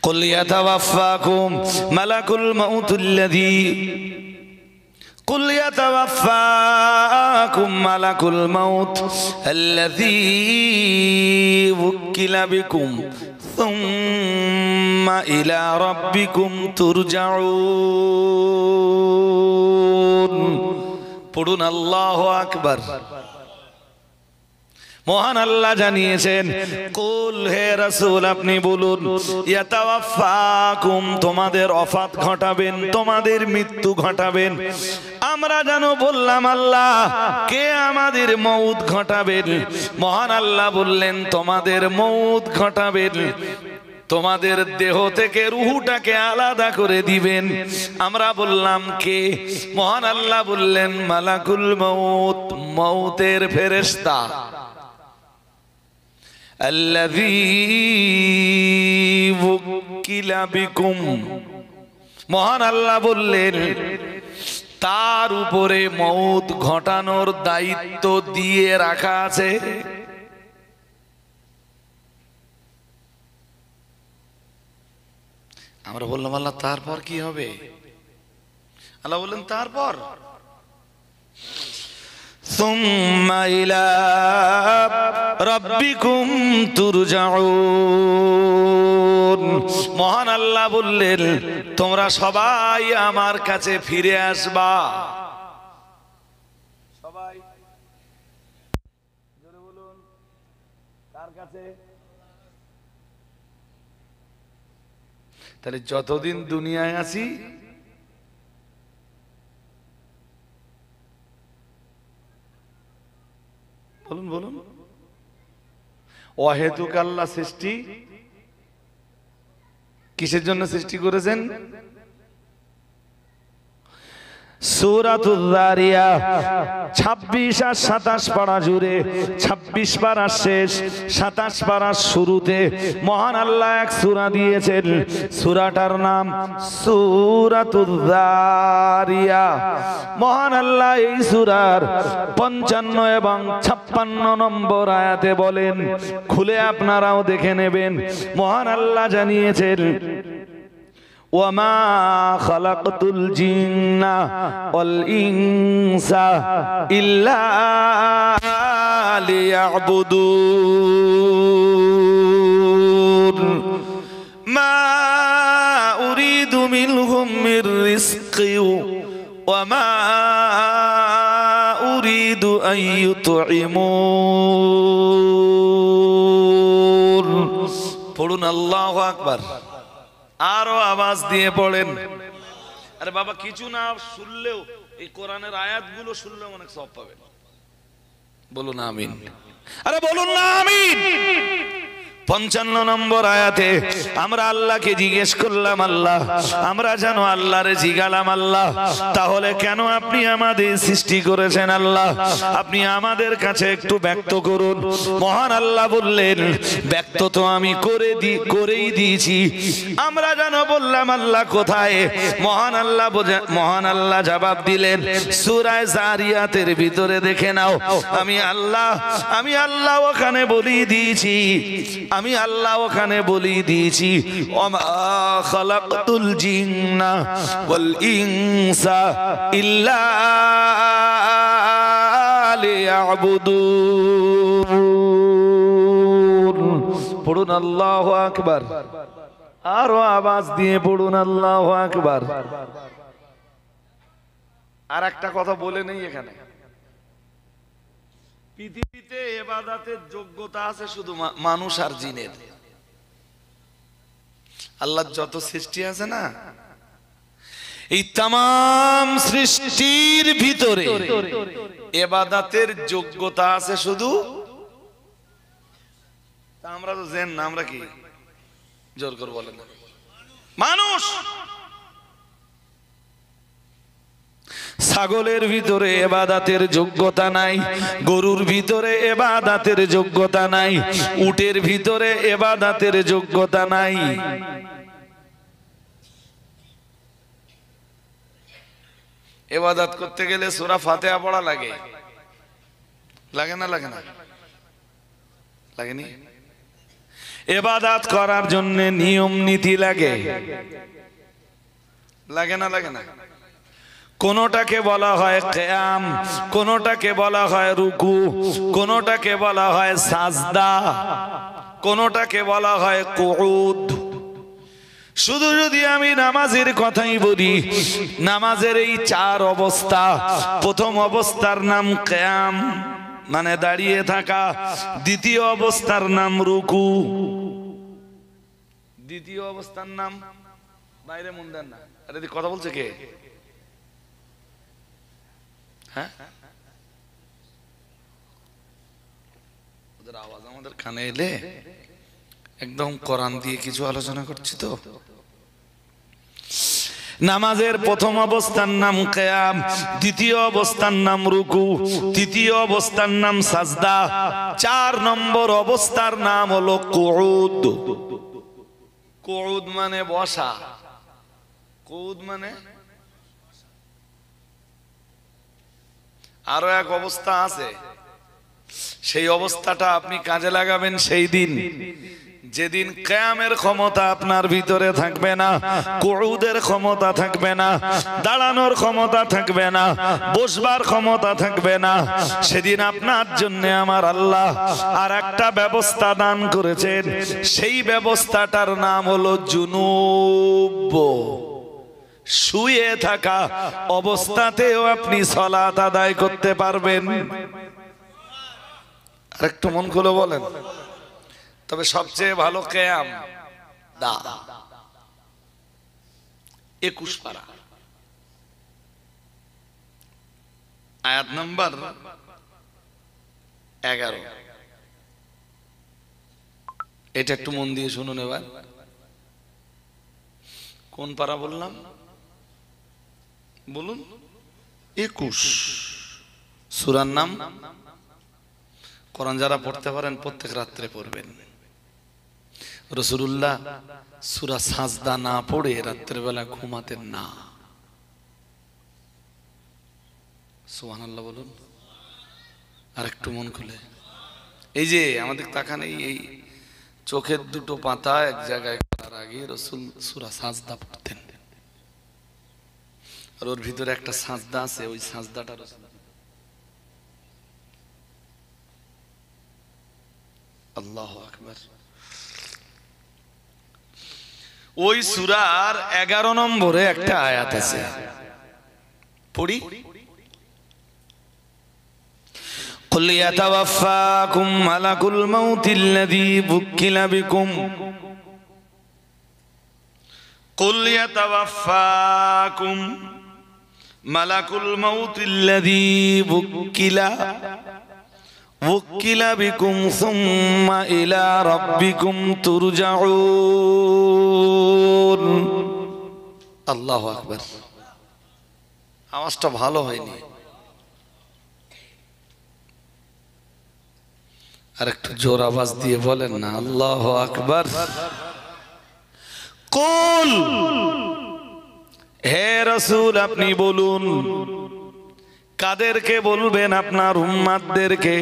কুল ইয়াতাওয়াফাকুম মালাকুল মাউতুল্লাযী قل يتوفاكم ملك الموت الذي وكل بكم ثم إلى ربكم ترجعون পড়ুন আল্লাহু আকবার। মহান আল্লাহ জানিয়েছেন কুল হে রাসূল আপনি বলুন ইয়াতাওয়াফাকুম তোমাদের ওফাত ঘটাবেন, তোমাদের মৃত্যু ঘটাবেন। আমরা জানো বললাম আল্লাহ কে আমাদের মউত ঘটাবেন? মহান আল্লাহ বললেন তোমাদের মউত ঘটাবেন, তোমাদের দেহ থেকে রূহটাকে আলাদা করে দিবেন। আমরা বললাম কে? মহান আল্লাহ বললেন মালাকুল মউত, মউতের ফেরেশতা। আল্লাযী ওয়াক্কিলা বিকুম, মহান আল্লাহ বললেন তার উপরে মউত ঘটানোর দায়িত্ব দিয়ে রাখা আছে। আমরা বললাম আল্লাহ তারপর কি হবে? আল্লাহ বললেন তারপর সুম্মা ইলা রাব্বিকুম তুরজাউন, মহান আল্লাহ বললেন তোমরা সবাই আমার কাছে ফিরে আসবা। সবাই জোরে বলুন কার কাছে? তাহলে যতদিন দুনিয়ায় আছি বলুন বলুন অহেতুক আল্লাহ সৃষ্টি কিসের জন্য সৃষ্টি করেছেন? সূরাতুল যারিয়াত 26 আর 27 পারা জুড়ে, 26 পারা শেষ 27 পারা শুরুতে মহান আল্লাহ এক সূরা দিয়েছেন। সূরাটার নাম সূরাতুল যারিয়াত। মহান আল্লাহ এই সূরার 55 এবং 56 নম্বর আয়াতে বলেন, খুলে আপনারাও দেখে নেবেন। মহান আল্লাহ জানিয়েছেন ওয়ামা খালাকতুল জিন্না ওয়াল ইনসা ইল্লা লিয়াবুদুন মা উরিদু মিনহুম মির রিজকি ওয়ামা উরিদু আন ইউতঈমুন। পড়ুন আল্লাহু আকবার, আরো আওয়াজ দিয়ে পড়েন। আরে বাবা কিছু না শুনলেও এই কোরআনের আয়াতগুলো শুনলেও অনেক সওয়াব পাবেন। বলুন আমিন। আরে বলুন না আমিন। 55 নম্বর আয়াতে আমরা আল্লাহকে জিজ্ঞেস করলাম, আল্লাহ আমরা জানো আল্লাহরে জিগালাম আল্লাহ তাহলে কেন আপনি আমাদের সৃষ্টি করেছেন? আল্লাহ আপনি আমাদের কাছে একটু ব্যক্ত করুন। মহান আল্লাহ বললেন ব্যক্ত তো আমি করেই দিয়েছি। আমরা জানো বললাম আল্লাহ কোথায়? মহান আল্লাহ জবাব দিলেন সূরা যারিয়াতের ভিতরে দেখে নাও। আমি আল্লাহ ওখানে বলেই দিয়েছি, আমি আল্লাহ ওখানে বলি দিয়েছি ওমা খালাকতুল জিন্না ওয়াল ইনসা ইল্লা লিয়াবুদুন। পড়ুন আল্লাহু আকবার, আরো আওয়াজ দিয়ে পড়ুন আল্লাহু আকবার। আর একটা কথা বলে নেই, এখানে পৃথিবীতে ইবাদতের যোগ্যতা আছে শুধু মানুষ আর জিনের। আল্লাহর যত সৃষ্টি আছে না, এই তামাম সৃষ্টির ভিতরে ইবাদতের যোগ্যতা আছে শুধু আমরা তো জেন না, আমরা কি জোর করে বলেন না মানুষ। ছাগলের ভিতরে ইবাদতের যোগ্যতা নাই, গরুর ভিতরে ইবাদতের যোগ্যতা নাই, উটের ভিতরে ইবাদতের যোগ্যতা নাই। ইবাদত করতে গেলে সূরা ফাতিহা পড়া লাগে, লাগে না? লাগে না? লাগেনি? ইবাদত করার জন্য নিয়ম নীতি লাগে, লাগে না লাগে না? কোনটাকে বলা হয় কিয়াম, কোনটাকে বলা হয় রুকু, কোনটাকে বলা হয় সাজদা, কোনটাকে বলা হয় কুউদ। শুধু যদি আমি নামাজের কথাই বলি, নামাজের এই 4 অবস্থা। প্রথম অবস্থার নাম কিয়াম, মানে দাঁড়িয়ে থাকা। দ্বিতীয় অবস্থার নাম রুকু। দ্বিতীয় অবস্থার নাম, বাইরে মন দেন না, আরে কথা বলছে কে? হ্যাঁ, ওদের আওয়াজ আমাদের কানে এলে একদম কোরআন দিয়ে কিছু আলোচনা করছি তো। নামাজের প্রথম অবস্থার নাম কিয়াম, দ্বিতীয় অবস্থার নাম রুকু, তৃতীয় অবস্থার নাম সাজদা, 4 নম্বর অবস্থার নাম হলো কুউদ। কুউদ মানে বসা। কুউদ মানে আরো এক অবস্থা আছে, সেই অবস্থাটা আপনি কাজে লাগাবেন সেই দিন যেদিন কিয়ামের ক্ষমতা আপনার ভিতরে থাকবে না, কুউদের ক্ষমতা থাকবে না, দাঁড়ানোর ক্ষমতা থাকবে না, বসবার ক্ষমতা থাকবে না। সেদিন আপনার জন্য আমার আল্লাহ আর একটা ব্যবস্থা দান করেছেন। সেই ব্যবস্থাটার নাম হলো জুনুব। শুয়ে থাকা অবস্থাতেও আপনি সালাত আদায় করতে পারবেন। আর একটু মন খুলে বলেন। তবে সবচেয়ে ভালো কিয়াম দা 21 পারা, আয়াত নাম্বার 11। এটা একটু মন দিয়ে শুনুন এবার। কোন পারা বললাম? বলুন। 21। সূরার নাম, কোরআন যারা পড়তে পারেন প্রত্যেক রাত্রে পড়বেন। রাসূলুল্লাহ সূরা সাজদা না পড়ে রাত্রের বেলা ঘুমাতেন না। সুবহানাল্লাহ বলুন। আর একটু মন খুলে। এই যে আমাদের তাকান, এই চোখের দুটো পাতা এক জায়গায় করার আগে রাসূল সূরা সাজদা পড়তেন। আর ওর ভিতরে একটা সাজদা আছে, ওই সাজদাটা আল্লাহু আকবার। ওই সূরার 11 নম্বরে একটা আয়াত আছে, পড়ি। কুল ইয়াতাওয়াফাকুম মালাকুল মাউতিল্লাযী বুক্কিলা বিকুম। কুল ইয়াতাওয়াফাকুম মালাকুল মাউতিল্লাযী বুক্কিলা বিকুম সুম্মা ইলা রাব্বিকুম তুরজাউন। আল্লাহু আকবার। আওয়াজটা ভালো হয়নি, আর একটু জোর আওয়াজ দিয়ে বলেন না আল্লাহু আকবার। কুল, হে রাসূল আপনি বলুন। কাদেরকে বলবেন? আপনার উম্মতদেরকে।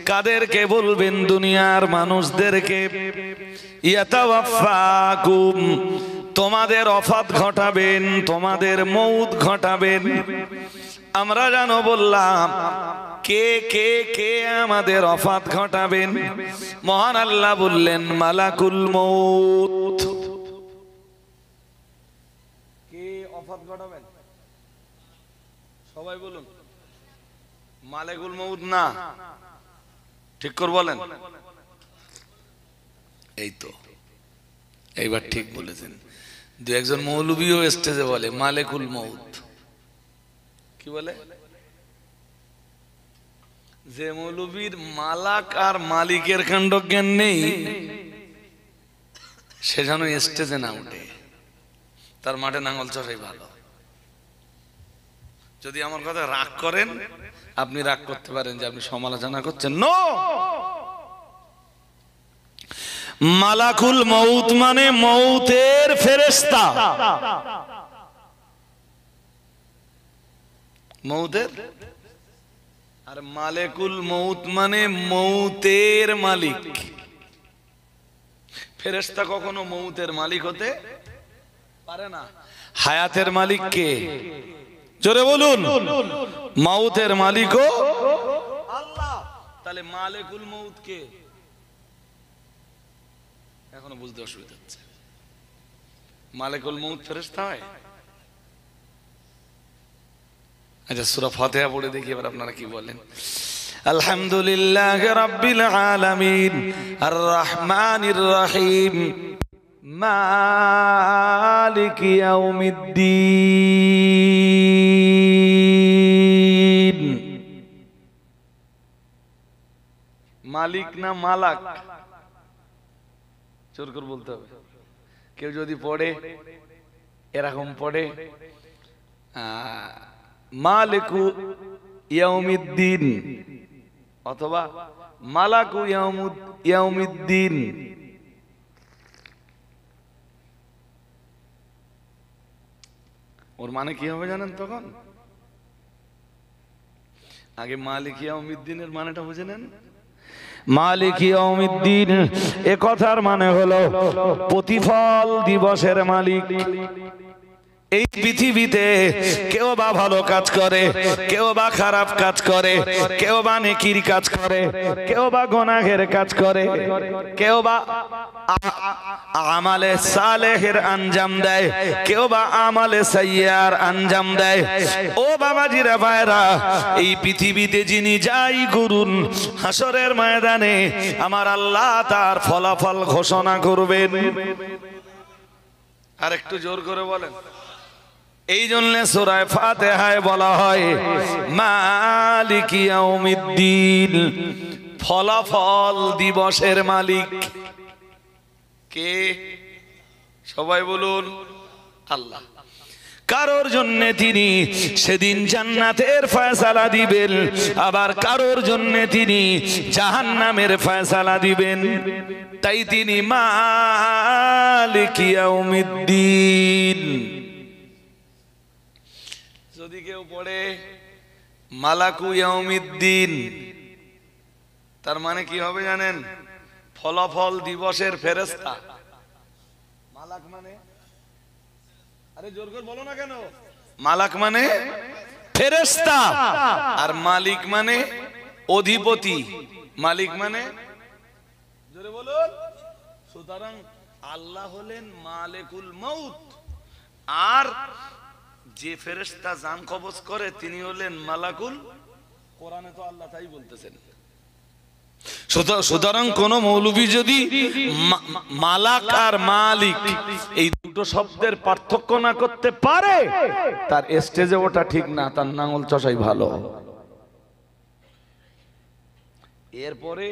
কাদেরকে বলবেন? দুনিয়ার মানুষদেরকে। ইয়াতাওয়াফাকুম, তোমাদের ওফাত ঘটাবেন, তোমাদের মউত ঘটাবেন। আমরা জানো বললাম কে কে কে আমাদের ওফাত ঘটাবেন? মহান আল্লাহ বললেন মালাকুল মউত। কে ওফাত ঘটাবেন? সবাই বলুন। মালাকুল মউত না, ঠিক করে বলেন। এই তো, এইবার ঠিক বলেছেন। দু একজন মৌলবীও স্টেজে বলে মালাকুল মউত। কি বলে? যে মৌলবীর মালাক আর মালিকের কাণ্ড জ্ঞান নেই, সে যেন স্টেজে না উঠে, তার মাঠে নাঙ্গল চড়াই ভালো। যদি আমার কথা রাগ করেন, আপনি রাগ করতে পারেন যে আপনি সমালোচনা করছেন। নো, মালাকুল মউত মানে মউতের ফেরেশতা। মউতের, আর মালাকুল মউত মানে মউতের মালিক। ফেরেশতা কখনো মউতের মালিক হতে পারে না। হায়াতের মালিক কে? জোরে বলুন। মউতের মালিকও আল্লাহ। তাহলে মালিকুল মউত কে? এখনো বুঝতে অসুবিধা হচ্ছে। মালিকুল মউত ফেরেশতা হয়? আচ্ছা সূরা ফাতিহা পড়ে দেখি এবার আপনারা কি বলেন। আলহামদুলিল্লাহি রাব্বিল আলামিন আর রহমানির রহিম মালিকি ইয়াউমিদ্দিন। মালিক না মালাক? জোর করে বলতে হবে। কেউ যদি পড়ে এরকম পড়ে মালিকু ইয়াউমিদ্দিন অথবা মালাকু ইয়াউমিদ্দিন, ওর মানে কি হবে জানেন? তখন আগে মালিক ইয়াউমিদ্দিনের মানেটা বুঝে নেন। মালিক ইয়াউমিদ্দিন এ কথার মানে হলো প্রতিফল দিবসের মালিক। এই পৃথিবীতে কেউ বা ভালো কাজ করে, কেউ বা খারাপ কাজ করে, কেউ বা নেকির কাজ করে, কেউ বা গুনাহের কাজ করে, কেউ বা আমালে সালেহের আঞ্জাম দেয়, কেউ বা আমালে সাইয়্যার আঞ্জাম দেয়। ও বাবাজিরা ভাইরা, এই পৃথিবীতে যিনি যাই করুন, হাসরের ময়দানে আমার আল্লাহ তার ফলাফল ঘোষণা করবেন। আর একটু জোর করে বলেন। এই জন্য সূরা ফাতিহায় বলা হয় মালিকি ইয়াউমিদ্দিন, ফলাফল দিবসের মালিক কে? সবাই বলুন আল্লাহ। কারোর জন্য তিনি সেদিন জান্নাতের ফয়সালা দিবেন, আবার কারোর জন্য তিনি জাহান্নামের ফয়সালা দিবেন। তাই তিনি মালিকি ইয়াউমিদ্দিন। যদি কেউ পড়ে মালাকু ইয়াউমিদ্দিন, তার মানে কি হবে জানেন? ফলাফল দিবসের ফেরেশতা। মালাক মানে, আরে জোর করে বলো না কেন? মালাক মানে ফেরেশতা, আর মালিক মানে অধিপতি। মালিক মানে জোরে বলুন। সুতরাং আল্লাহ হলেন মালিকুল মউত, আর যে ফেরেশতা জান কবজ করে তিনি হলেন মালাকুল। কোরআনে তো আল্লাহ তাই বলতেছেন। সুতরাং কোন মৌলবী যদি মালাক আর মালিক এই দুটো শব্দের পার্থক্য না করতে পারে, তার স্টেজে ওটা ঠিক না, তার নাঙল চষাই ভালো। এরপরে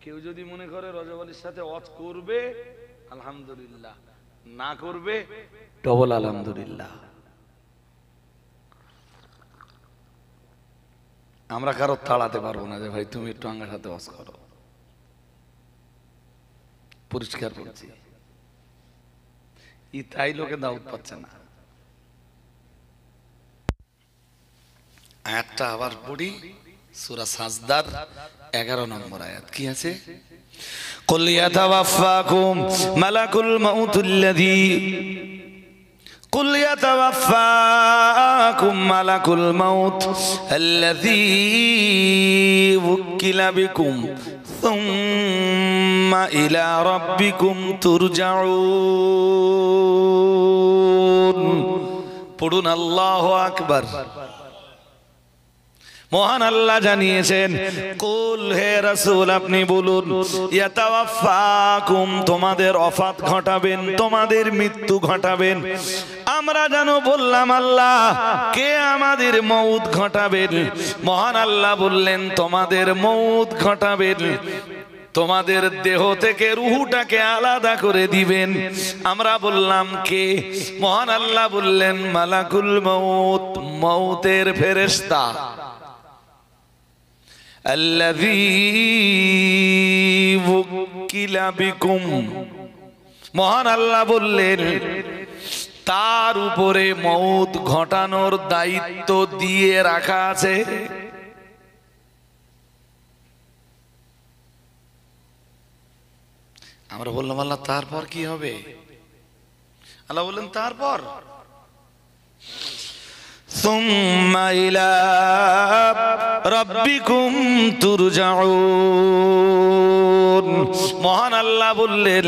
কেউ যদি মনে করে রজব আলীর সাথে ওয়াজ করবে, আলহামদুলিল্লাহ, না করবে ডবল আলহামদুলিল্লাহ। আমরা কারো তাড়াতে পারবো না যে ভাই তুমি একটু আমার সাথে ওয়াজ করো। পরিষ্কার বলছি, তাই লোকে দাউদ পাচ্ছে না। আয়াতটা আবার পড়ি, সূরা সাজদার 11 নম্বর আয়াত। কি আছে? কুল ইয়াতাওয়াফাকুম মালাকুল মাউতুল্লাযী قل يتوفاكم ملك الموت الذي وكل بكم ثم إلى ربكم ترجعون। পড়ুন আল্লাহু আকবার। মহান আল্লাহ জানিয়েছেন, কুল হে রাসূল আপনি বলুন, ইয়াতাওয়াফাকুম তোমাদের ওফাত ঘটাবেন, তোমাদের মৃত্যু ঘটাবেন। আমরা জানো বললাম আল্লাহ, কে আমাদের মউত ঘটাবেন? মহান আল্লাহ বললেন তোমাদের মউত ঘটাবেন, তোমাদের দেহ থেকে রূহটাকে আলাদা করে দিবেন। আমরা বললাম কে? মহান আল্লাহ বললেন মালাকুল মউত, মউতের ফেরেশতা। আল্লাযী ওয়াক্কিলা বিকুম, মহান আল্লাহ বললেন তার উপরে মউত ঘটানোর দায়িত্ব দিয়ে রাখা আছে। আমরা বললাম আল্লাহ তারপর কি হবে? আল্লাহ বললেন তারপর সুম্মা ইলা রাব্বিকুম তুরজাউন। মহান আল্লাহ বললেন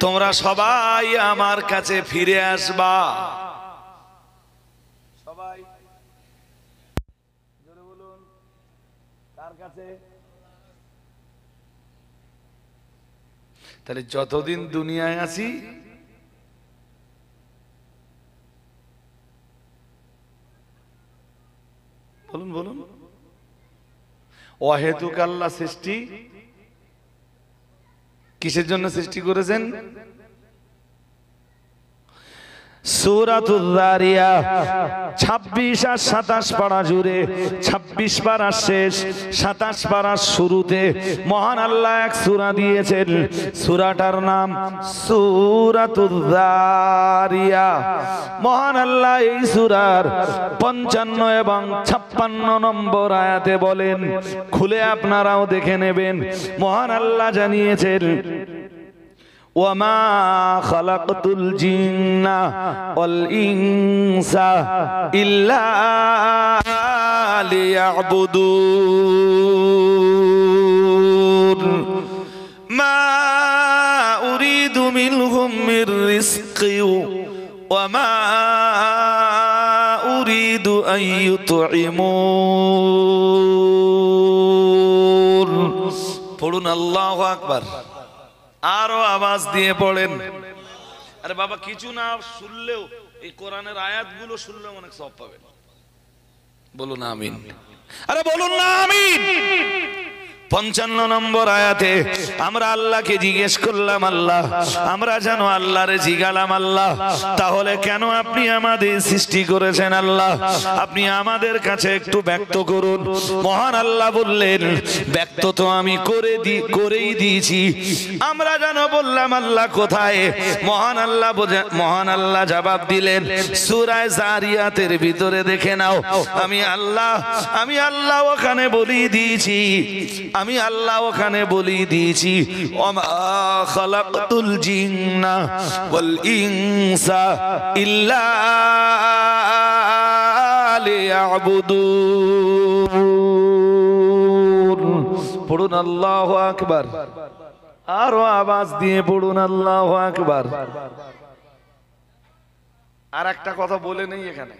তোমরা সবাই আমার কাছে ফিরে আসবা। সবাই জোরে বলুন, কার কাছে? তাহলে যতদিন দুনিয়ায় আছি বলুন বলুন, অহেতুক আল্লাহ সৃষ্টি কিসের জন্য সৃষ্টি করেছেন? সূরাতুল যারিয়াত 26 আর 27 পারা জুড়ে, 26 পারা শেষ, 27 পারা শুরুতে মহান আল্লাহ এক সূরা দিয়েছেন। সূরাটার নাম সূরাতুল যারিয়াত। মহান আল্লাহ এই সূরার 55 এবং 56 নম্বর আয়াতে বলেন, খুলে আপনারাও দেখে নেবেন। মহান আল্লাহ জানিয়েছেন ওয়ামা খালাকতুল জিন্না ওয়াল ইনসা ইল্লা লিয়াবুদুন মা উরিদু মিনহুম মির রিজকি ওয়ামা উরিদু আন ইউতঈমুন। পড়ুন আল্লাহু আকবার, আরো আওয়াজ দিয়ে পড়েন। আরে বাবা কিছু না শুনলেও এই কোরআনের আয়াতগুলো শুনলেও অনেক সওয়াব পাবেন। বলুন আমিন। আরে বলুন না আমিন। 55 নম্বর আয়াতে আমরা আল্লাহকে জিজ্ঞেস করলাম, আল্লাহ আমরা যেন আল্লাহরে জিগালাম, আল্লাহ তাহলে কেন আপনি আমাদের সৃষ্টি করেছেন? আল্লাহ আপনি আমাদের কাছে একটু ব্যক্ত করুন। মহান আল্লাহ বললেন ব্যক্ত তো আমি করেই দিয়েছি। আমরা যেন বললাম আল্লাহ কোথায়? মহান আল্লাহ জবাব দিলেন সূরা যারিয়াতের ভিতরে দেখে নাও। আমি আল্লাহ ওখানে বলিয়ে দিয়েছি, আমি আল্লাহ ওখানে বলি দিয়েছি ওমা খালাকতুল জিন্না ওয়াল ইনসা ইল্লা লিয়াবুদুন। পড়ুন আল্লাহু আকবার, আরো আওয়াজ দিয়ে পড়ুন আল্লাহু আকবার। আর একটা কথা বলে নেই, এখানে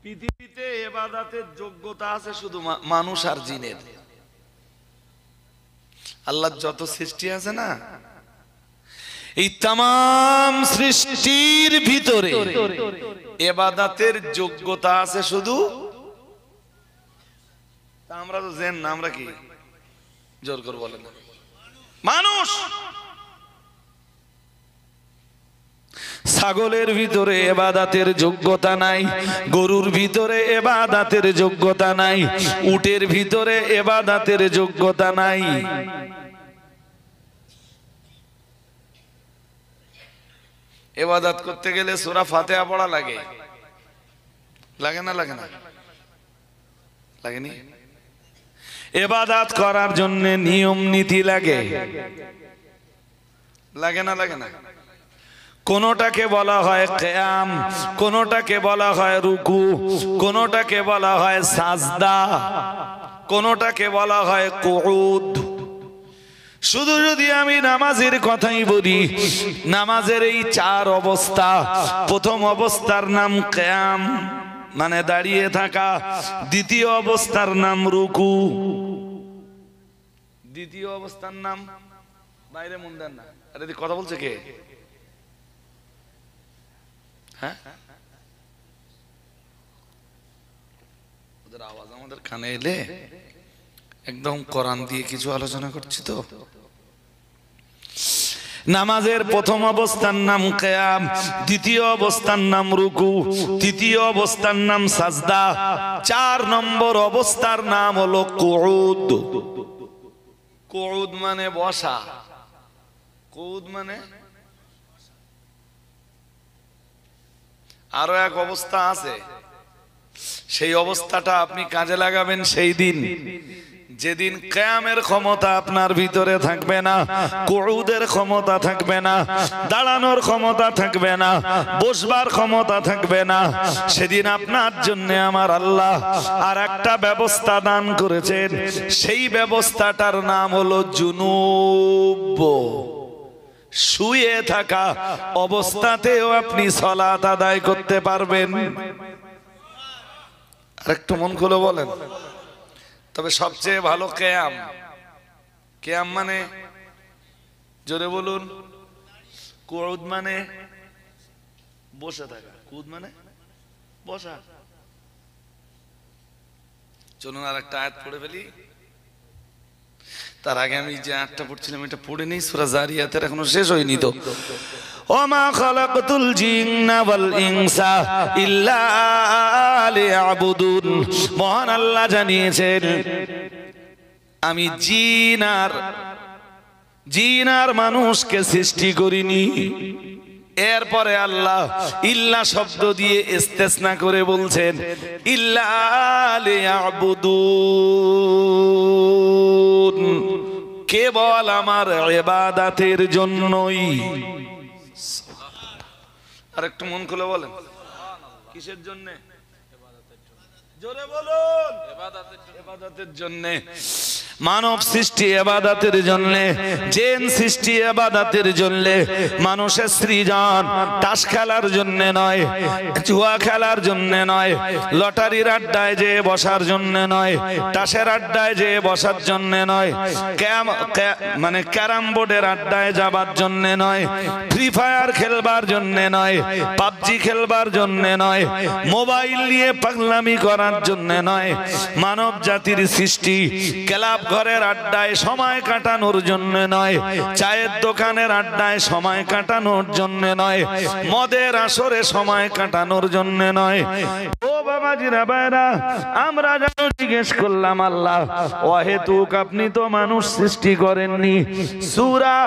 পৃথিবীতে ইবাদতের যোগ্যতা আছে শুধু মানুষ আর জিনের। আল্লাহর যত সৃষ্টি আছে না, এই তামাম সৃষ্টির ভিতরে ইবাদতের যোগ্যতা আছে শুধু। আমরা তো জেন না, আমরা কি জোর করে বলেন মানুষ। ছাগলের ভিতরে ইবাদতের যোগ্যতা নাই, গরুর ভিতরে ইবাদতের যোগ্যতা নাই, উটের ভিতরে ইবাদতের যোগ্যতা নাই। ইবাদত করতে গেলে সূরা ফাতিহা পড়া লাগে, লাগে না? লাগে না? লাগেনি? ইবাদত করার জন্য নিয়ম নীতি লাগে, লাগে না? লাগে না? কোনটাকে বলা হয় কিয়াম, কোনটাকে বলা হয় রুকু, কোনটাকে বলা হয় সাজদা, কোনটাকে বলা হয় কুউদ। শুধু যদি আমি নামাজের কথাই বলি, নামাজের এই 4 অবস্থা। প্রথম অবস্থার নাম কিয়াম মানে দাঁড়িয়ে থাকা, দ্বিতীয় অবস্থার নাম রুকু, দ্বিতীয় অবস্থার নাম বাইরে মন দেন না। আরে কথা বলছে কে? হ্যাঁ, ওদের আওয়াজ আমাদের কানে এলে একদম কোরআন দিয়ে কিছু আলোচনা করছি তো। নামাজের প্রথম অবস্থার নাম কিয়াম, দ্বিতীয় অবস্থার নাম রুকু, তৃতীয় অবস্থার নাম সাজদা, 4 নম্বর অবস্থার নাম হলো কুউদ। কুউদ মানে বসা, কুউদ মানে আরো এক অবস্থা আছে, সেই অবস্থাটা আপনি কাজে লাগাবেন সেই দিন যেদিন কিয়ামের ক্ষমতা আপনার ভিতরে থাকবে না, কুউদের ক্ষমতা থাকবে না, দাঁড়ানোর ক্ষমতা থাকবে না, বসবার ক্ষমতা থাকবে না, সেদিন আপনার জন্য আমার আল্লাহ আর একটা ব্যবস্থা দান করেছেন। সেই ব্যবস্থাটার নাম হলো জুনুব। শুয়ে থাকা অবস্থাতেও আপনি সালাত আদায় করতে পারবেন। আর একটু মন খুলে বলেন। তবে সবচেয়ে ভালো কিয়াম। কিয়াম মানে জোরে বলুন। কুউদ মানে বসে থাকা, কুদ মানে বসা। চলুন আর একটা আয়াত পড়ে ফেলি। তার আগে আমি যে আয়াতটা পড়ছিলাম এটা পড়ে নেই, সূরা জারিয়াতের, এখনো শেষ হয়নি তো। ওমা খালাকতুল জিন্না ওয়াল ইনসা ইল্লা লিয়াবুদুন। মহান আল্লাহ জানিয়েছেন, আমি জিন আর মানুষকে সৃষ্টি করিনি। এরপরে আল্লাহ ইল্লা শব্দ দিয়ে ইস্তেসনা করে বলছেন, ইল্লা লিয়াবুদুন, কেবল আমার ইবাদতের জন্যই। আর একটু মন খুলে বলেন, কিসের জন্য? জোরে বলুন। ইবাদতের জন্য। মানব সৃষ্টি ইবাদতের জন্য, জিন সৃষ্টি ইবাদতের জন্য। মানুষের সৃজন তাস খেলার জন্য নয়, জুয়া খেলার জন্য নয়, লটারির আড্ডায় যে বসার জন্য নয়, তাসের আড্ডায় যে বসার জন্য নয়, মানে ক্যারাম বোর্ডের আড্ডায় যাবার জন্য নয়, ফ্রি ফায়ার খেলবার জন্য নয়, পাবজি খেলবার জন্য নয়, মোবাইল নিয়ে পাগলামি করার জন্য নয়। মানব জাতির সৃষ্টি ক্লাব ঘরের আড্ডায় সময় কাটানোর জন্য নয়, চায়ের দোকানের আড্ডায় সময় কাটানোর জন্য নয়, মদের আসরে সময় কাটানোর জন্য নয়। ও বাবাজিরা ভাইরা, আমরা যেন জিজ্ঞেস করলাম, আল্লাহ অহেতুক আপনি তো মানুষ সৃষ্টি করেননি। সূরা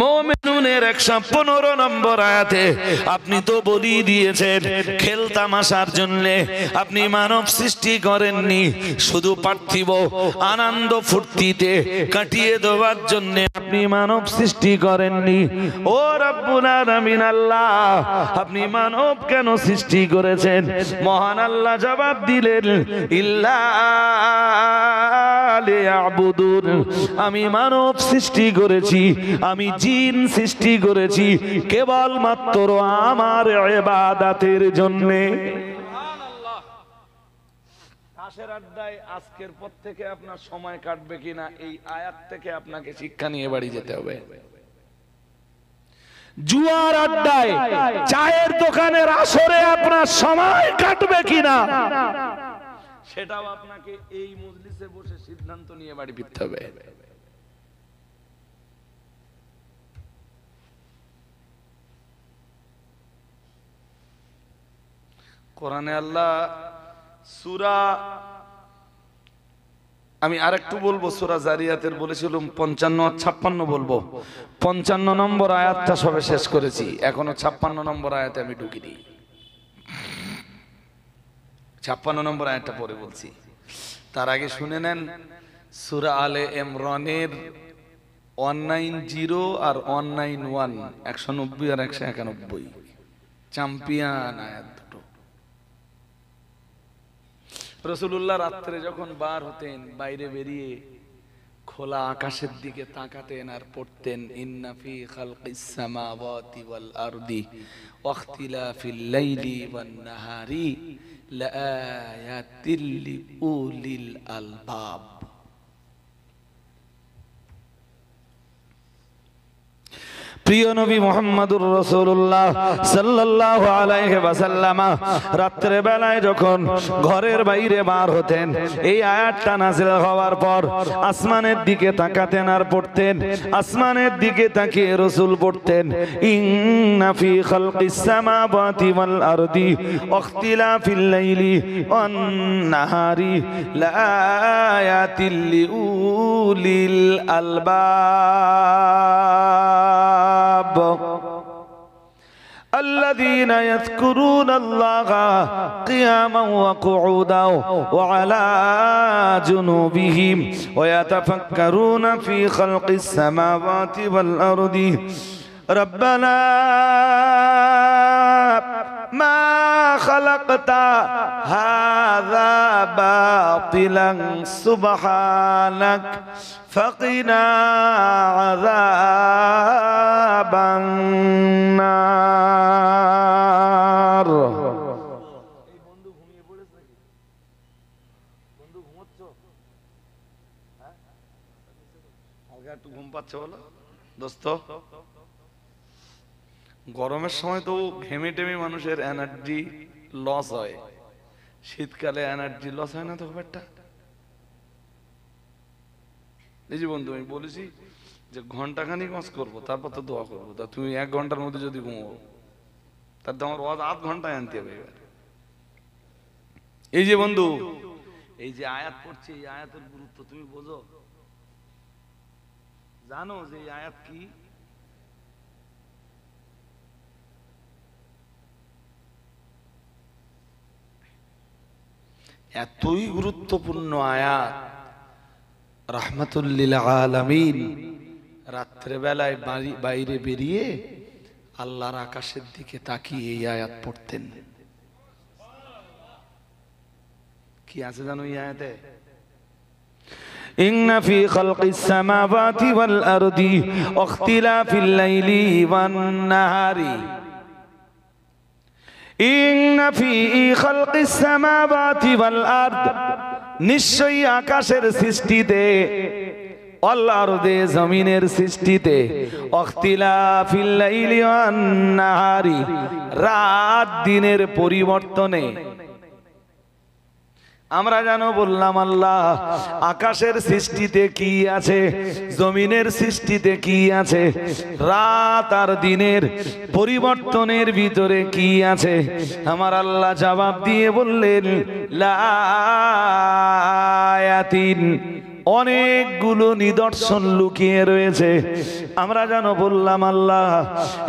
মুমিনুনের 115 নম্বর আয়াতে আপনি তো বলি দিয়েছেন, খেল তামাশার জন্য আপনি মানব সৃষ্টি করেননি, শুধু পার্থিব আনন্দ ফুর্তিতে কাটিয়ে দেওয়ার জন্য আপনি মানব সৃষ্টি করেননি। ও রব্বুল আলামিন আল্লাহ, আপনি মানব কেন সৃষ্টি করেছেন? মহান আল্লাহ জবাব দিলেন, ইল্লা লিয়াবুদুন, আমি মানব সৃষ্টি করেছি, আমি জিন সৃষ্টি করেছি কেবলমাত্র আমার ইবাদতের জন্য। সুবহানাল্লাহ। তাসের আড্ডায় আজকের পর থেকে আপনার সময় কাটবে কিনা, এই আয়াত থেকে আপনাকে শিক্ষা নিয়ে বাড়ি যেতে হবে। জুয়ার আড্ডায়, চায়ের দোকানের আসরে আপনার সময় কাটবে কিনা, সেটাও আপনাকে এই মজলিসে বসে সিদ্ধান্ত নিয়ে বাড়ি ফিরতে হবে। কোরআনে আল্লাহ সূরা, আমি আরেকটু বলবো, সূরা জারিয়াতের বলেছিলাম 55 আর 56 বলবো। 55 নম্বর আয়াতটা সবে শেষ করেছি, এখনো 56 নম্বর আয়াতে আমি ঢুকিনি। 56 নম্বর আয়াতটা পরে বলছি। তার আগে শুনে নেন সূরা আলে ইমরানের 190 আর 191, 190 আর 191 চ্যাম্পিয়ন আয়াত দুটো। রাসূলুল্লাহ রাত্রে যখন বার হতেন, বাইরে বেরিয়ে খোলা আকাশের দিকে তাকাতেন আর পড়তেন, ইন্না ফি খালকিস সামাওয়াতি ওয়াল আরদি ওয়াখতিলাফিল লাইলি ওয়ান নাহারি লাআয়াতিল লিউলিল আলবাব। প্রিয় নবী মুহাম্মদুর রাসূলুল্লাহ সাল্লাল্লাহু আলাইহি ওয়াসাল্লাম রাত্রে বেলায় যখন ঘরের বাইরে বার হতেন, এই আয়াতটা নাযিল হওয়ার পর আসমানের দিকে তাকাতেন আর পড়তেন। আসমানের দিকে তাকিয়ে রাসূল পড়তেন, ইন্না ফি খালকিস সামাওয়াতি ওয়াল আরদি ওয়াখতিলাফিল লাইলি ওয়ান নাহারি লাআয়াতিল লিউলিল আলবাব। الذين يذكرون الله قياما وقعودا وعلى جنوبهم ويتفكرون في خلق السماوات والأرض ربنا ما خلقت هذا باطلا سبحانك فقنا عذاب النار দোস্ত গরমের সময় তো ঘেমে টেমে মানুষের এনার্জি লস হয়, শীতকালে এনার্জি লস হয় না তো খুব একটা। এই যে বন্ধু আমি বলেছি যে ঘন্টাখানিক ওয়াজ করবো, তারপর তো দোয়া করবো, তা তুমি 1 ঘন্টার মধ্যে যদি ঘুমাবো তার তো আমার ওয়াজ 8 ঘন্টায় আনতে হবে। এবার এই যে বন্ধু এই যে আয়াত পড়ছে, এই আয়াতের গুরুত্ব তুমি বোঝো? জানো যে এই আয়াত কি? এতই গুরুত্বপূর্ণ আয়াত, রাহমাতুল লিল আলামিন রাত্রে বেলায় বাইরে বেরিয়ে আল্লাহর আকাশের দিকে তাকিয়ে এই আয়াত পড়তেন। কি আছে জানো এই আয়াতে? ইন্না ফি খালকিস সামাওয়াতি ওয়াল আরদি ওয়াখতিলাফিল লাইলি ওয়ান নাহারি ইন্না ফি খালকিস সামাওয়াতি ওয়াল আরদ, নিশ্চয়ই আকাশের সৃষ্টিতে, আল্লাহর দে জমিনের সৃষ্টিতে, ওয়াখতিলাফিল লাইলি ওয়ান নাহারি রাত দিনের পরিবর্তনে। আমরা জানো বললাম আল্লাহ আকাশের সৃষ্টিতে কি আছে, জমিনের সৃষ্টিতে কি আছে, রাত আর দিনের পরিবর্তনের ভিতরে কি আছে। আমার আল্লাহ জবাব দিয়ে বললেন লায়াতিন, অনেকগুলো নিদর্শন লুকিয়ে রয়েছে। আমরা জানো বললাম আল্লাহ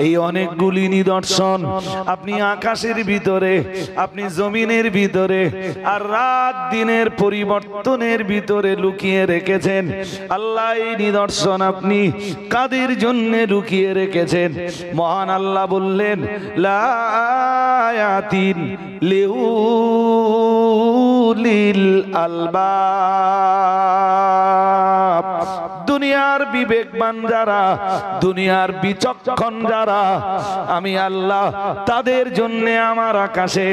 এই অনেকগুলি নিদর্শন আপনি আকাশের ভিতরে, আপনি জমিনের ভিতরে আর রাত দিনের পরিবর্তনের ভিতরে লুকিয়ে রেখেছেন। আল্লাহ এই নিদর্শন আপনি কাদের জন্য লুকিয়ে রেখেছেন? মহান আল্লাহ বললেন লায়াতিন লিউলিল আলবাব, দুনিয়ার বিবেকবান যারা, দুনিয়ার বিচক্ষণ যারা, আমি আল্লাহ তাদের জন্য আমার আকাশে,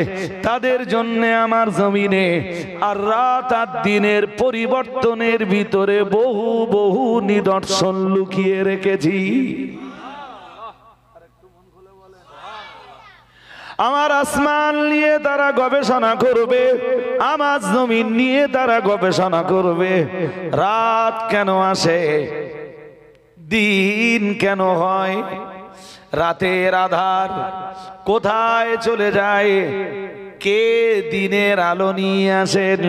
তাদের জন্য আমার জমিনে আর রাত আর দিনের পরিবর্তনের ভিতরে বহু বহু নিদর্শন লুকিয়ে রেখেছি। আমার আসমান নিয়ে তারা গবেষণা করবে, আমার জমিন নিয়ে তারা গবেষণা করবে। রাত কেন আসে, দিন কেন হয়, রাতের আধার কোথায় চলে যায়, কে দিনের আলো নিয়ে আসেন,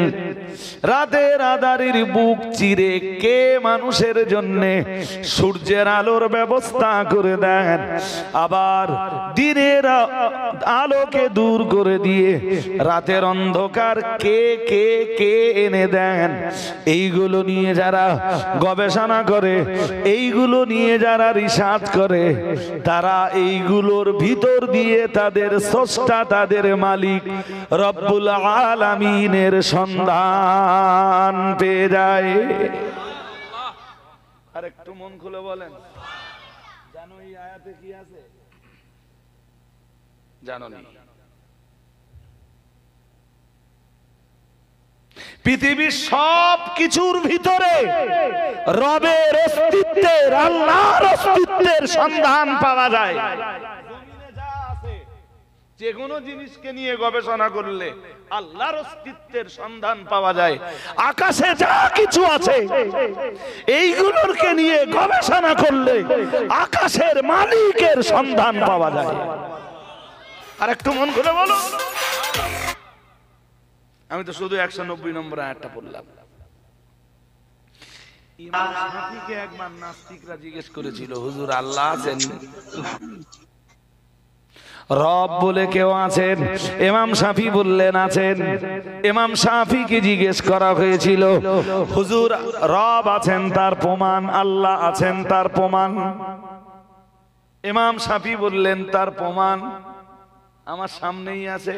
রাতের আধারের বুক চিরে কে মানুষের জন্য সূর্যের আলোর ব্যবস্থা করে দেন, আবার দিনের আলোকে দূর করে দিয়ে রাতের অন্ধকার কে কে কে এনে দেন। এইগুলো নিয়ে যারা গবেষণা করে, এইগুলো নিয়ে যারা রিসার্চ করে, তারা এইগুলোর ভিতর দিয়ে তাদের স্রষ্টা, তাদের মালিক রব্বুল আলামিনের সন্ধান পেয়ে যায়। আর একটু মন খুলে বলেন, জানো এই আয়াতে কি আছে? জানো না? পৃথিবীর সব কিছুর ভিতরে রবের অস্তিত্বের, আল্লাহর অস্তিত্বের সন্ধান পাওয়া যায়। যে কোনো জিনিসকে নিয়ে গবেষণা করলে আল্লাহর অস্তিত্বের সন্ধান পাওয়া যায়। আকাশে যা কিছু আছে এইগুলোকে নিয়ে গবেষণা করলে আকাশের মালিকের সন্ধান পাওয়া যায়। আর একটু মন খুলে বলো, আমি তো শুধু 190 নম্বর আয়াতটা পড়লাম। ইমাম শাফিকে একবার নাস্তিকরা জিজ্ঞেস করেছিল, হুজুর আল্লাহ আছেন? রব বলে কেউ আছেন? ইমাম শাফি বললেন আছেন। ইমাম শাফিকে জিজ্ঞেস করা হয়েছিল, হুজুর রব আছেন তার প্রমাণ, আল্লাহ আছেন তার প্রমাণ? ইমাম শাফি বললেন তার প্রমাণ আমার সামনেই আছে।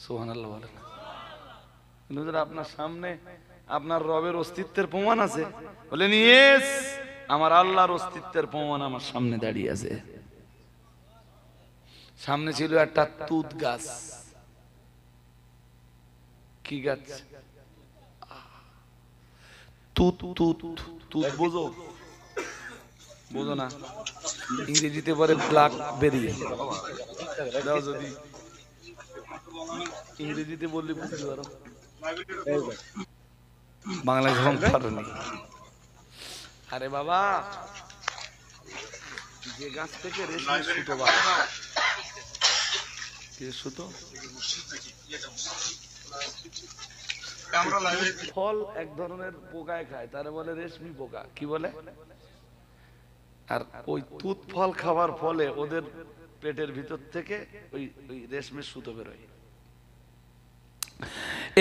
সুবহানাল্লাহ বলেন। হুজুর আপনার সামনে আপনার রবের অস্তিত্বের প্রমাণ আছে? বলেন ইয়েস, আমার আল্লাহর অস্তিত্বের প্রমাণ আমার সামনে দাঁড়িয়ে আছে। সামনে ছিল একটা তুত গাছ। কি গাছ? তুত তুত তুত বোঝো? বোঝো না? ইংরেজিতে বলে ব্ল্যাকবেরি। দাও যদি ইংরেজিতে বললে বুঝতে পারো, বাংলা যখন পারোনি। আরে বাবা, যে গাছ থেকে রেশমের সুতো বার হয়, সুতো ফল এক ধরনের পোকায় খায়, তারা বলে রেশমি পোকা। কি বলে? আর ওই তুত ফল খাওয়ার ফলে ওদের পেটের ভিতর থেকে ওই রেশমের সুতো বেরোয়।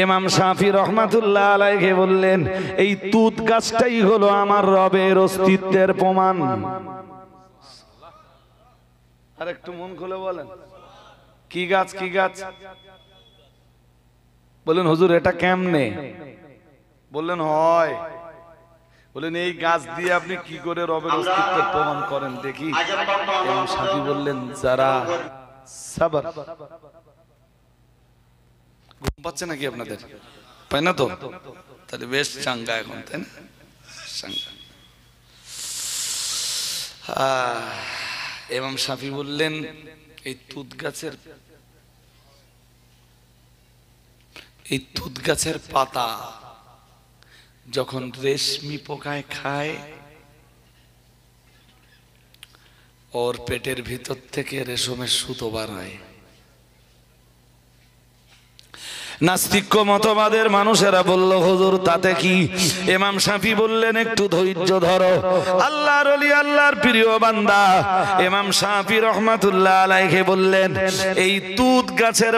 ইমাম শাফি রহমাতুল্লাহ আলাইহি বললেন এই তুত গাছটাই হলো আমার রবের অস্তিত্বের প্রমাণ। আর একটু মন খুলে বলেন, কি গাছ? কি গাছ? বলেন হুজুর এটা কেমনে? বললেন হয়। বলেন এই গাছ দিয়ে আপনি কি করে রবের অস্তিত্বের প্রমাণ করেন দেখি। ইমাম শাফি বললেন যারা সাবর। ঘুম পাচ্ছে নাকি আপনাদের? পাই না তো? তাহলে বেশ চাঙ্গা এখন, তাই না? ইমাম শাফি বললেন এই তুত গাছের পাতা যখন রেশমি পোকায় খায়, ওর পেটের ভিতর থেকে রেশমের সুতো বার হয়। নাস্তিক্য মতবাদের মানুষেরা বলল হুজুর তাতে কি? ইমাম শাফি বললেন একটু ধৈর্য ধরো। আল্লাহর ওলি, আল্লাহর প্রিয় বান্দা ইমাম শাফি রহমাতুল্লাহ আলাইহি বললেন এই তুত গাছের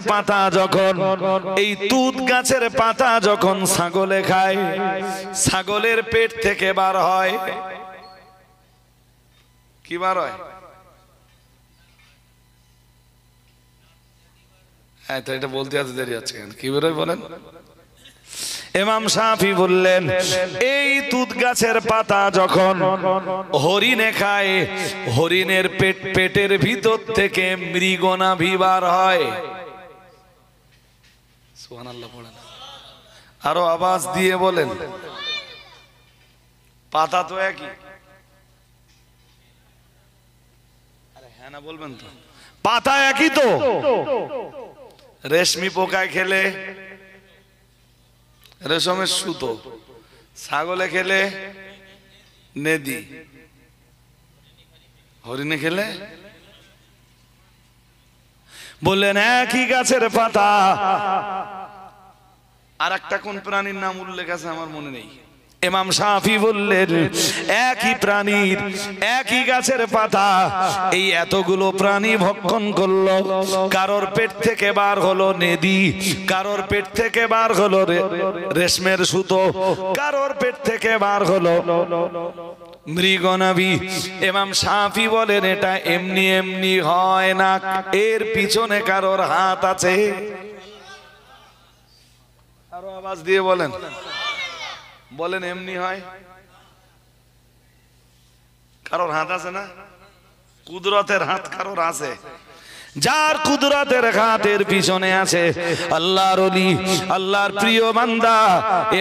পাতা যখন ছাগলে খায়, ছাগলের পেট থেকে বার হয়। কি বার হয়? তো এটা বলতে এত দেরি হচ্ছে কেন? কি বেরোয় বলেন? ইমাম শাফি বললেন এই তুত গাছের পাতা যখন হরিণে খায়, হরিণের পেটের ভিতর থেকে মৃগনাভি বার হয়। সুবহানাল্লাহ পড়েন, আরো আওয়াজ দিয়ে বলেন। পাতা তো একই। আরে হ্যাঁ না বলবেন তো? পাতা একই তো। রেশমি পোকায় খেলে রেশমের সুতো, ছাগলে খেলে নেদি, হরিণে খেলে। বললেন একই গাছের পাতা। আর একটা কোন প্রাণীর নাম উল্লেখ আছে আমার মনে নেই। ইমাম শাফি বললেন একই প্রাণীর, একই গাছের পাতা এই এতগুলো প্রাণী ভক্ষণ করলো। কারোর পেট থেকে বার হলো নেদি, কারোর পেট থেকে বার হলো রেশমের সুতো, কারোর পেট থেকে বার হলো মৃগনাভি। ইমাম শাফি বলেন এটা এমনি এমনি হয় না, এর পিছনে কারোর হাত আছে। আরো আওয়াজ দিয়ে বলেন, বলেন এমনি হয়? কারোর হাত আছে না? কুদরতের হাত কারোর আছে। যার কুদরতের হাতের পিছনে আছে আল্লাহর ওলি, আল্লাহর প্রিয় বান্দা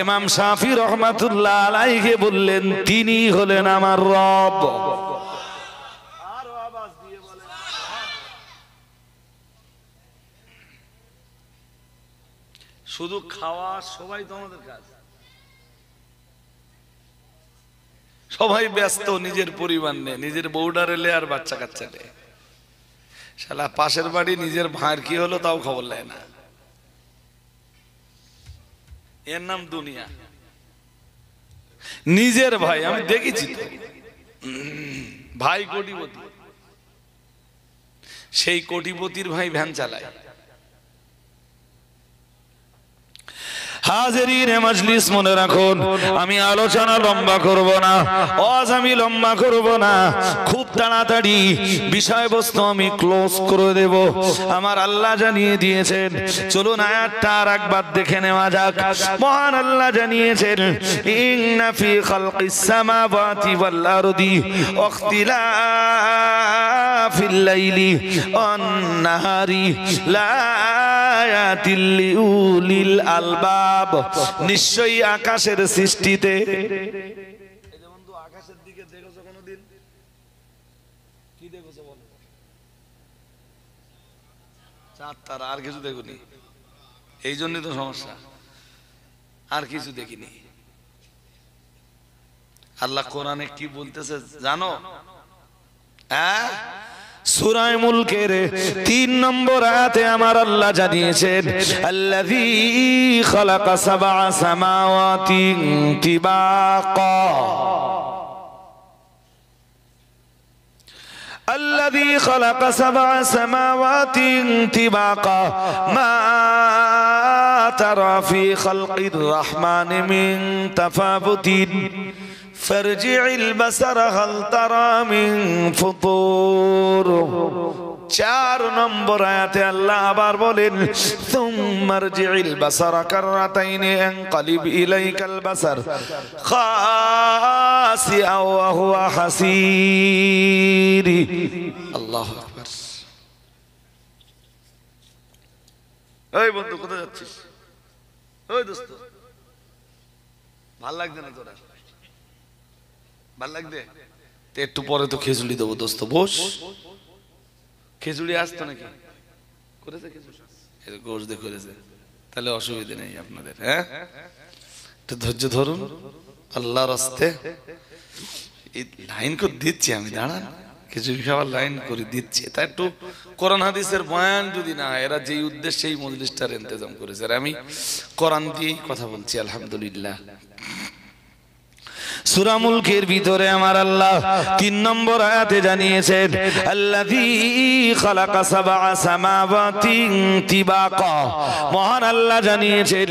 ইমাম শাফি রহমাতুল্লাহ আলাইহি বললেন তিনি হলেন আমার রব। আরো আওয়াজ দিয়ে বলেন। শুধু খাওয়া সবাই তো আমাদের কাজ, সবাই ব্যস্ত নিজের পরিবার নিয়ে, নিজের বউডারে লে আর বাচ্চা কাচ্চা লে। শালা পাশের বাড়ি নিজের ভাইয়ের কি হলো তাও খবর নেয় না। এর নাম দুনিয়া। নিজের ভাই আমি দেখেছি তো, ভাই কোটিপতি, সেই কোটিপতির ভাই ভ্যান চালায়। হাজিরিনে মজলিস, মনে রাখুন, আমি আলোচনা লম্বা করব না, আজ আমি লম্বা করব না, খুব তাড়াতাড়ি বিষয়বস্তু আমি ক্লোজ করে দেব। আমার আল্লাহ জানিয়ে দিয়েছেন, চলুন আয়াতটা আর একবার দেখে নেওয়া যাক। মহান আল্লাহ জানিয়েছেন, ইন্না ফি খালকিস সামাওয়াতি ওয়াল আরদি ওয়াখতিলাফিল লাইলি ওয়ান নাহারি লায়াতিল লিউলিল আলবাব। নিশ্চয়ই আকাশের সৃষ্টিতে, আকাশের দিকে দেখেছো কোনদিন? কি দেখেছো বলো? চাঁদ তারা, আর কিছু দেখুনি? এই জন্যই তো সমস্যা, আর কিছু দেখিনি। আল্লাহ কোরআনে কি বলতেছে জানো? হ্যাঁ, সূরা মুলকের 3 নম্বর আয়াতে আমার আল্লাহ জানিয়েছেন, আল্লাযী খালাকা সাবআ সামাওয়াতি তিবাকা, الذي خلق 7 سماوات طباقا ما ترى في خلق الرحمن من تفاوت فارجع البصر هل ترى من فطور। 4 নম্বর আয়াতে আল্লাহ আবার বলেন, সুম্মা আরজি'ল বাসারা কাররাতাইন ইয়ানকালিব ইলাইকাল বাসার খাসিআ ওয়া হুয়া হাসীর। আল্লাহু আকবার। এই বন্ধু, কোথায় যাচ্ছিস? ওই দোস্ত, ভাল লাগছে না তোরা? ভাল লাগবে তো একটু পরে তো খিচুড়ি দেবো দোস্ত, বস। খিচুড়ি আসতো নাকি? করেছে খিচুড়ি, গোশ দিয়ে করেছে, তাহলে অসুবিধা নেই আপনাদের। হ্যাঁ, একটু ধৈর্য ধরুন, আল্লাহর রাস্তে এই লাইন করে দিচ্ছি আমি, দাঁড়ান, খিচুড়ি খাওয়ার লাইন করে দিচ্ছি। তা একটু কোরআন হাদিসের বয়ান যদি না, এরা যেই উদ্দেশ্যে এই মজলিসটার ইন্তজাম করেছে, আর আমি কোরআন দিয়েই কথা বলছি আলহামদুলিল্লাহ। সূরা মুলকের ভিতরে আমার আল্লাহ 3 নম্বর আয়াতে জানিয়েছেন, আল্লাযী খালাকা সাবআ সামাওয়াতি তিবাকা। মহান আল্লাহ জানিয়েছেন,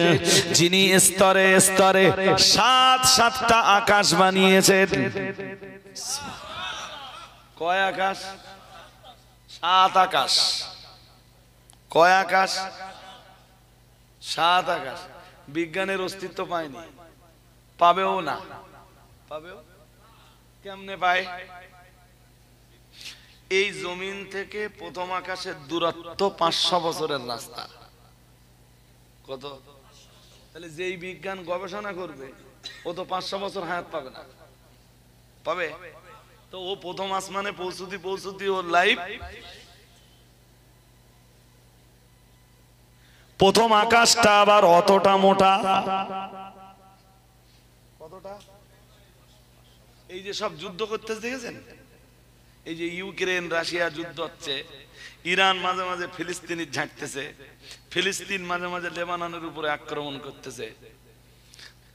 যিনি স্তরে স্তরে 7টা আকাশ বানিয়েছেন। কয় আকাশ? 7 আকাশ। কয় আকাশ? 7 আকাশ। বিজ্ঞানের অস্তিত্ব পায়নি, পাবেও না। পাবেও কেমনে পায়? এই জমিন থেকে প্রথম আকাশের দূরত্ব 500 বছরের রাস্তা। কত? তাহলে যেই বিজ্ঞান গবেষণা করবে ও তো 500 বছর হায়াত পাবে না, পাবে? তো ও প্রথম আসমানে পৌঁছতি ওর লাইফ। প্রথম আকাশটা আবার অতটা মোটা, কতটা? এই যে সব যুদ্ধ করতেছে দেখেছেন, এই যে ইউক্রেন রাশিয়া যুদ্ধ হচ্ছে, ইরান মাঝে মাঝে ফিলিস্তিনি ঝাঁকতেছে, ফিলিস্তিন মাঝে মাঝে লেবাননের উপরে আক্রমণ করতেছে।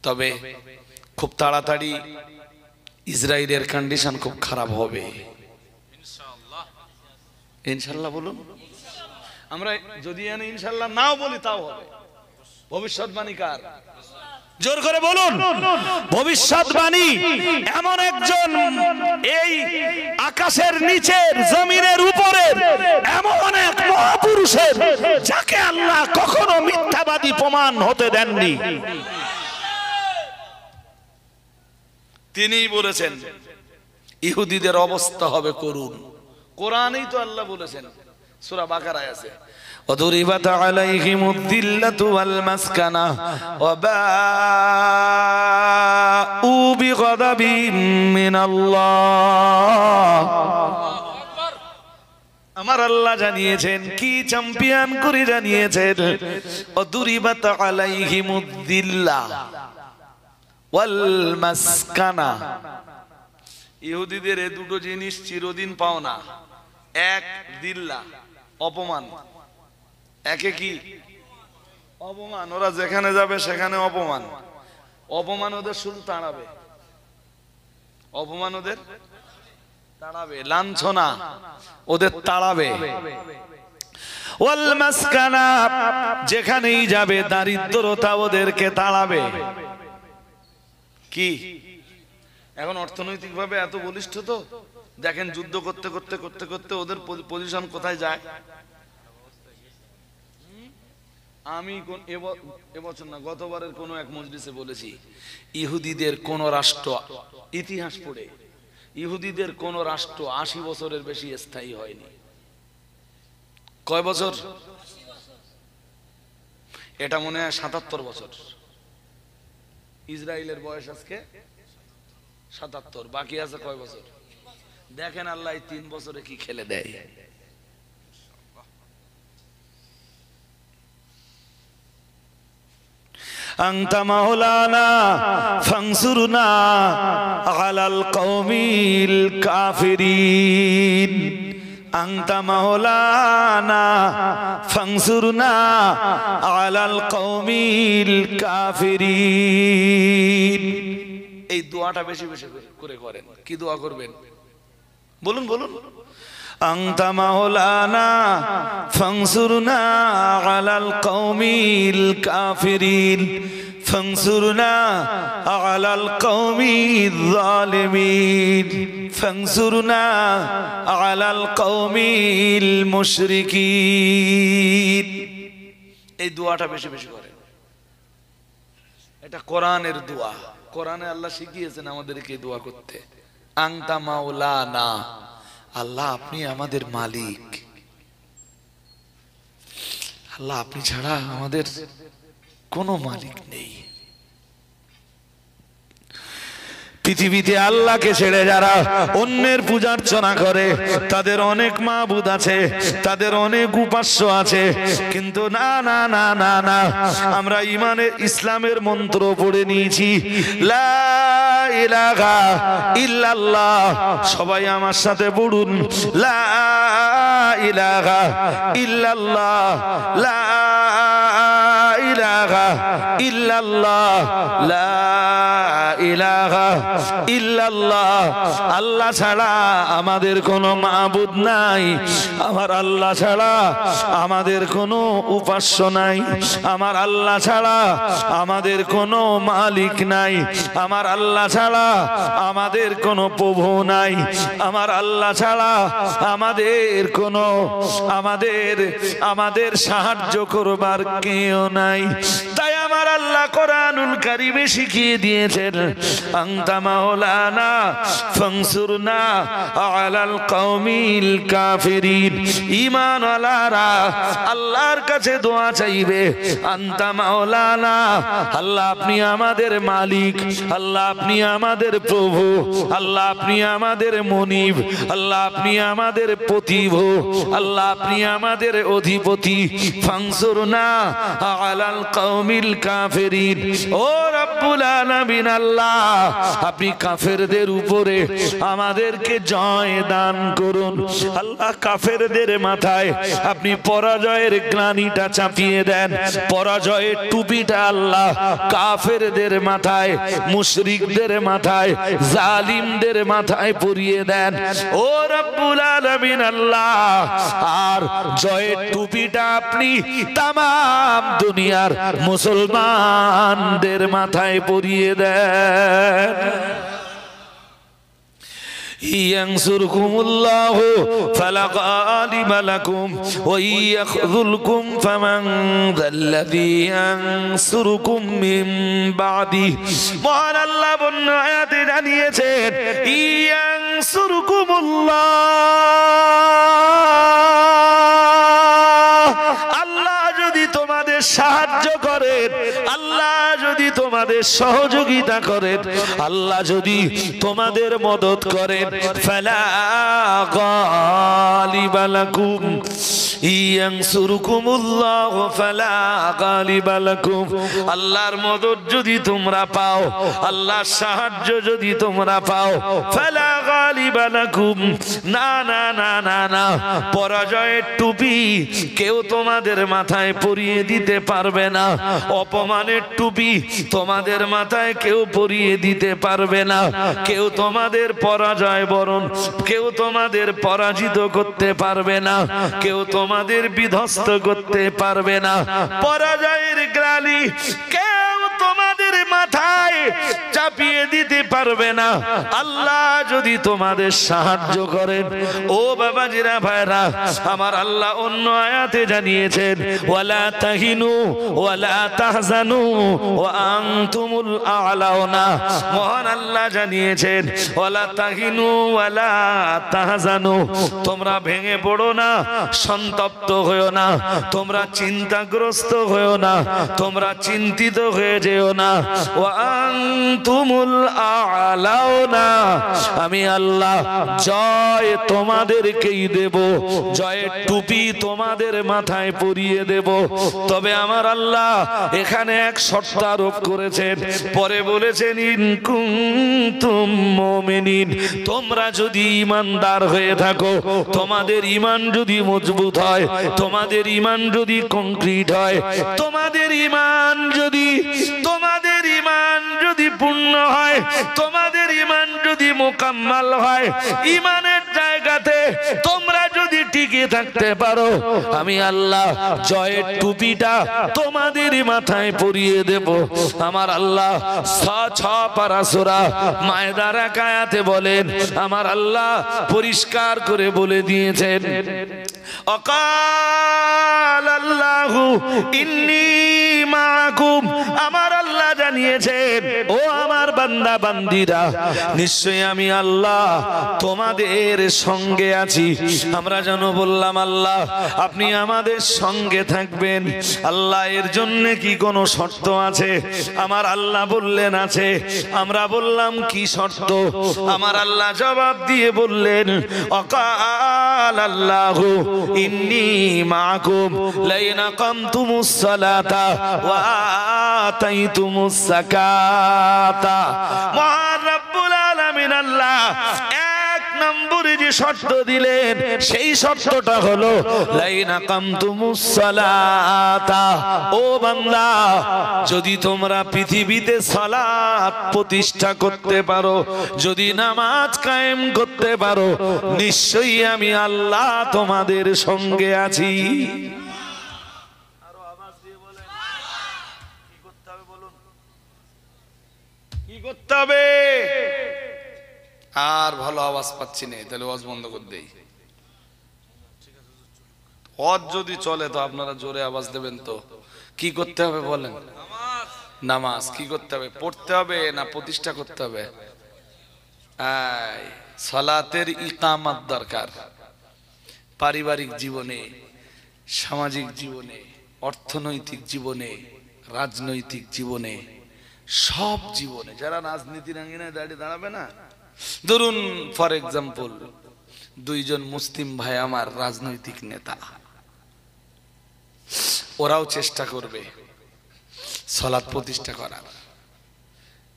তবে খুব তাড়াতাড়ি ইসরায়েলের কন্ডিশন খুব খারাপ হবে ইনশাআল্লাহ। ইনশাআল্লাহ বলুন। আমরা যদি ইনশাআল্লাহ নাও বলি তাও হবে। ভবিষ্যৎবাণী কার? জোর করে বলুন। ভবিষ্যৎবাণী এমন একজন, এই আকাশের নিচের জমিনের উপরের এমন এক মহাপুরুষের, যাকে আল্লাহ কখনো মিথ্যাবাদী প্রমাণ হতে দেননি। তিনিই বলেছেন ইহুদিদের অবস্থা হবে করুণ। কোরআনেই তো আল্লাহ বলেছেন, সূরা বাকারায় আছে, وضربت عليهم الذلة والمسكنة وباءوا بغضب من الله। আমার আল্লাহ জানিয়েছেন, কি চ্যাম্পিয়ন করে জানিয়েছেন, وضربت عليهم الذلة والمسكنة। ইহুদিদের এই দুটো জিনিস চিরদিন পাও না। এক, দিল্লা, অপমান। একে কি? অপমান। ওরা যেখানে যাবে সেখানে অপমান। অপমান ওদের শুধু তাড়াবে, অপমান ওদের তাড়াবে, লাঞ্ছনা। ওদের তাড়াবে। ওয়াল মাসকানা, যেখানেই যাবে দারিদ্রতা ওদেরকে তাড়াবে। কি এখন অর্থনৈতিকভাবে এত বলিষ্ঠ তো দেখেন, যুদ্ধ করতে করতে করতে করতে ওদের পজিশন কোথায় যায়। আমি এবছর না গতবারের কোন এক মজলিসে বলেছি, ইহুদিদের কোন রাষ্ট্র, ইতিহাস পড়ে ইহুদিদের কোন রাষ্ট্র 80 বছরের বেশি স্থায়ী হয়নি। কয় বছর? এটা মনে হয় 77 বছর। ইসরায়েলের বয়স আজকে 77, বাকি আছে কয় বছর? দেখেন আল্লাহ 3 বছরে কি খেলে দেয়। আনতা মাওলানা ফানসুরনা আলাল কওমিল কাফিরিন। আনতা মাওলানা ফানসুরনা আলাল কওমিল কাফিরিন। এই দোয়াটা বেশি বেশি করে করেন। কি দোয়া করবেন বলুন বলুন। আনতা মাওলানা ফানসুরনা আলাল কওমিল কাফিরিন ফানসুরনা আলাল কওমিজ জালিমিন ফানসুরনা আলাল কওমিল মুশরিকিন। এই দোয়াটা বেশি বেশি করেন। এটা কোরআনের দোয়া। কোরআনে আল্লাহ শিখিয়েছেন আমাদেরকে দোয়া করতে। আনতা মাওলানা, আল্লাহ আপনি আমাদের মালিক। আল্লাহ আপনি ছাড়া আমাদের কোনো মালিক নেই। পৃথিবীতে আল্লাহকে ছেড়ে যারা অন্যের পূজার্চনা করে তাদের অনেক মাবুদ আছে, তাদের অনেক উপাস্য আছে, কিন্তু না না না না না, আমরা ইমানের ইসলামের মন্ত্র পড়ে নিয়েছি, লা ইলাহা ইল্লাল্লাহ। সবাই আমার সাথে পড়ুন, লা ইলাহা ইল্লাল্লাহ, লা ইলাহা ইল্লাল্লাহ, লা ইলাহা ইল্লাল্লাহ। আল্লাহ ছাড়া আমাদের কোনো মাবুদ নাই, আমার আল্লাহ ছাড়া আমাদের কোনো উপাস্য নাই, আমার আল্লাহ ছাড়া আমাদের কোনো মালিক নাই, আমার আল্লাহ ছাড়া আমাদের কোনো প্রভু নাই, আমার আল্লাহ ছাড়া আমাদের কোনো আমাদের সাহায্য করবার কেউ নাই। তাই আমার আল্লাহ কোরআনুল কারীমে শিখিয়ে দিয়েছেন, আনতা মাওলানা ফানসুরনা আলাল কওমিল কাফিরিন। ঈমানওয়ালারা আল্লাহর কাছে দোয়া চাইবে, আনতা মাওলানা, আল্লাহ আপনি আমাদের মালিক, আল্লাহ আপনি আমাদের প্রভু, আল্লাহ আপনি আমাদের মুনিব, আল্লাহ আপনি আমাদের প্রতিভু, আল্লাহ আপনি আমাদের অধিপতি। ফানসুরনা আলাল কওমিল কাফিরিন। ও রব্বুল আলামিন, আল্লাহ আপনি কাফেরদের উপরে আমাদেরকে জয় দান করুন। আল্লাহ কাফেরদের মাথায় আপনি পরাজয়ের গ্লানিটা চাপিয়ে দেন, পরাজয়ের টুপিটা আল্লাহ কাফেরদের মাথায়, মুশরিকদের মাথায়, জালিমদের মাথায় পরিয়ে দেন ও রব্বুল আলামিন আল্লাহ। আর জয়ের টুপিটা আপনি তামাম দুনিয়ার মুসলমানদের মাথায় পরিয়ে দেন। ইয়ানসুরকুমুল্লাহু ফালা গালিবা লাকুম ওয়া ইয়াখযুলকুম ফামান যাল্লাযী ইয়ানসুরকুম মিন বাদি। মহান আল্লাহ বন্য আয়াতে জানিয়েছেন, ইয়ানসুরকুমুল্লাহ, আল্লাহ যদি তোমাদের সাহায্য করেন, আল্লাহ যদি তোমাদের সহযোগিতা করেন, আল্লাহ যদি তোমাদের মদত করেন, ফালা গালিবা লাকুম, ইয়ানসুরকুমুল্লাহু ফালা গালিবা লাকুম, আল্লাহর মদদ যদি তোমরা পাও, আল্লাহর সাহায্য যদি তোমরা পাও, ফালা গালিবা লাকুম, না না না না না, পরাজয়ের টুপি কেউ তোমাদের মাথায় পরিয়ে দিতে পারবে না, অপমানের টুপি তোমাদের মাথায় কেউ পরিয়ে দিতে পারবে না, কেউ তোমাদের পরাজয় বরণ, কেউ তোমাদের পরাজিত করতে পারবে না, কেউ তোমাদের বিধ্বস্ত করতে পারবে না, পরাজয়ের গ্লানি কেউ তোমাদের মাথায় চাপিয়ে দিতে পারবে না। আল্লাহ যদি তোমাদের সাহায্য করেন, ও বাবাজিরা ভাইরা আমার, আল্লাহ অন্য আয়াতে জানিয়েছেন ওয়ালা তাহিনু ওয়ালা তাহজানু ওয়া আনতুমুল আ'লাউনা, মহান আল্লাহ জানিয়েছেন ওয়ালা তাহিনু ওয়ালা তাহজানু, তোমরা ভেঙে পড়ো না, সন্তপ্ত হয়ো না, তোমরা চিন্তাগ্রস্ত হয়ো না, তোমরা চিন্তিত হয়ে যেও না, ওয়া আনতুমুল আ'লাউনা, আমি আল্লাহ জয় তোমাদেরকেই দেব, জয়ের টুপি তোমাদের মাথায় পরিয়ে দেব। তবে আমার আল্লাহ এখানে এক শর্ত আরোপ করেছেন, পরে বলেছেন ইন কুনতুম মুমিনিন, তোমরা যদি ঈমানদার হয়ে থাকো, তোমাদের ঈমান যদি মজবুত হয়, তোমাদের ঈমান যদি কংক্রিট হয়, তোমাদের ঈমান যদি পূর্ণ হয়, তোমাদের ঈমান যদি মোকাম্মাল হয়, ঈমানের জায়গাতে তোমরা যদি টিকে থাকতে পারো, আমি আল্লাহ জয়ের টুপিটা তোমাদের মাথায় পরিয়ে দেব। আমার আল্লাহ 6 পারা সূরা মায়দার এক আয়াতে বলেন, আমার আল্লাহ পরিষ্কার করে বলে দিয়েছেন অকাল আল্লাহু ইন্নী মাআকুম, আমার আল্লাহ জানিয়েছেন ও আমার বান্দা বান্দিরা, নিশ্চয়ই আমি আল্লাহ তোমাদের সঙ্গে আছি। আমরা যেন বললাম আল্লাহ আপনি আমাদের সঙ্গে থাকবেন, আল্লাহ এর জন্য কি কোনো শর্ত আছে? আমার আল্লাহ বললেন আছে। আমরা বললাম কি শর্ত? আমার আল্লাহ জবাব দিয়ে বললেন অকাল আল্লাহু ইন্নী মাআকুম লাইন আকামতুমুস সালাতা ওয়া আতাইতুমুস যাকাতা। মহান রব্বুল আলামিন আল্লাহ এক নম্বরে যে শর্ত দিলেন, সেই শর্তটা হলো লাইন আকামতুমুস সালাতা, ও বান্দা যদি তোমরা পৃথিবীতে সালাত প্রতিষ্ঠা করতে পারো, যদি নামাজ কায়েম করতে পারো, নিশ্চয়ই আমি আল্লাহ তোমাদের সঙ্গে আছি। আরো আওয়াজ দিয়ে বলেন কি করতে হবে, বলুন কি করতে হবে? আর ভালো আওয়াজ পাচ্ছি না, তাহলে ওয়াজ বন্ধ করে দেই। ওয়াজ যদি চলে তো আপনারা জোরে আওয়াজ দেবেন। তো কি করতে হবে বলেন? নামাজ। কি করতে হবে? পড়তে হবে না প্রতিষ্ঠা করতে হবে? সালাতের ইকামত দরকার। পারিবারিক জীবনে, সামাজিক জীবনে, অর্থনৈতিক জীবনে, রাজনৈতিক জীবনে, সব জীবনে। যারা রাজনীতির আঙ্গিনায় দাঁড়াবে না, ধরুন ফর এক্সাম্পল দুইজন মুসলিম ভাই আমার রাজনৈতিক নেতা, ওরাও চেষ্টা করবে সালাত প্রতিষ্ঠা করার।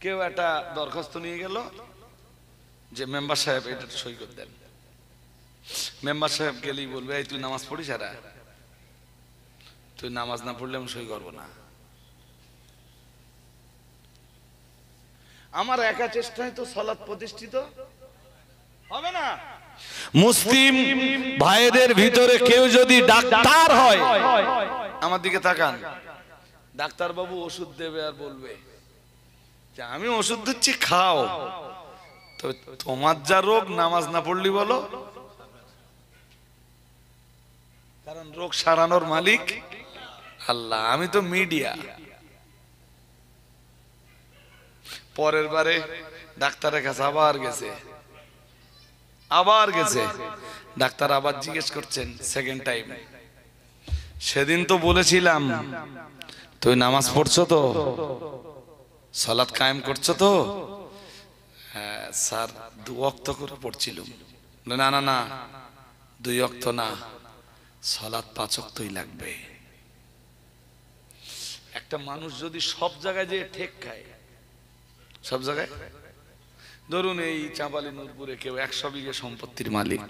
কেউ একটা দরখাস্ত নিয়ে গেল যে মেম্বার সাহেব এটা সই করে দেন। মেম্বার সাহেব গেলেই বলবে এই তুই নামাজ পড়িস? আর তুই নামাজ না পড়লে আমি সই করবো না। আমার একা চেষ্টায় তো সালাত প্রতিষ্ঠিত হবে না। মুসলিম ভাইদের ভিতরে কেউ যদি ডাক্তার হয়, আমার দিকে তাকান, ডাক্তার বাবু ওষুধ দেবে আর বলবে যে আমি ওষুধ দিচ্ছি খাও, তো তোমার যা রোগ নামাজ না পড়লি বলো, কারণ রোগ সারানোর মালিক আল্লাহ, আমি তো মিডিয়া। পরের বারে ডাক্তারের কাছে আবার গেছে, ডাক্তার আবার জিজ্ঞেস করছেন সেকেন্ড টাইম, সেদিন তো বলেছিলাম তুই নামাজ পড়ছো তো, সালাত কায়েম করছো তো? হ্যাঁ স্যার 2 ওয়াক্ত করে পড়ছিলাম। না না না 2 ওয়াক্ত না, সালাত 5 ওয়াক্তই লাগবে। একটা মানুষ যদি সব জায়গায় যে ঠেক খায়, সব জায়গায়, ধরুন এই চাঁপালি নূরপুরে কেউ 100 বিঘে সম্পত্তির মালিক,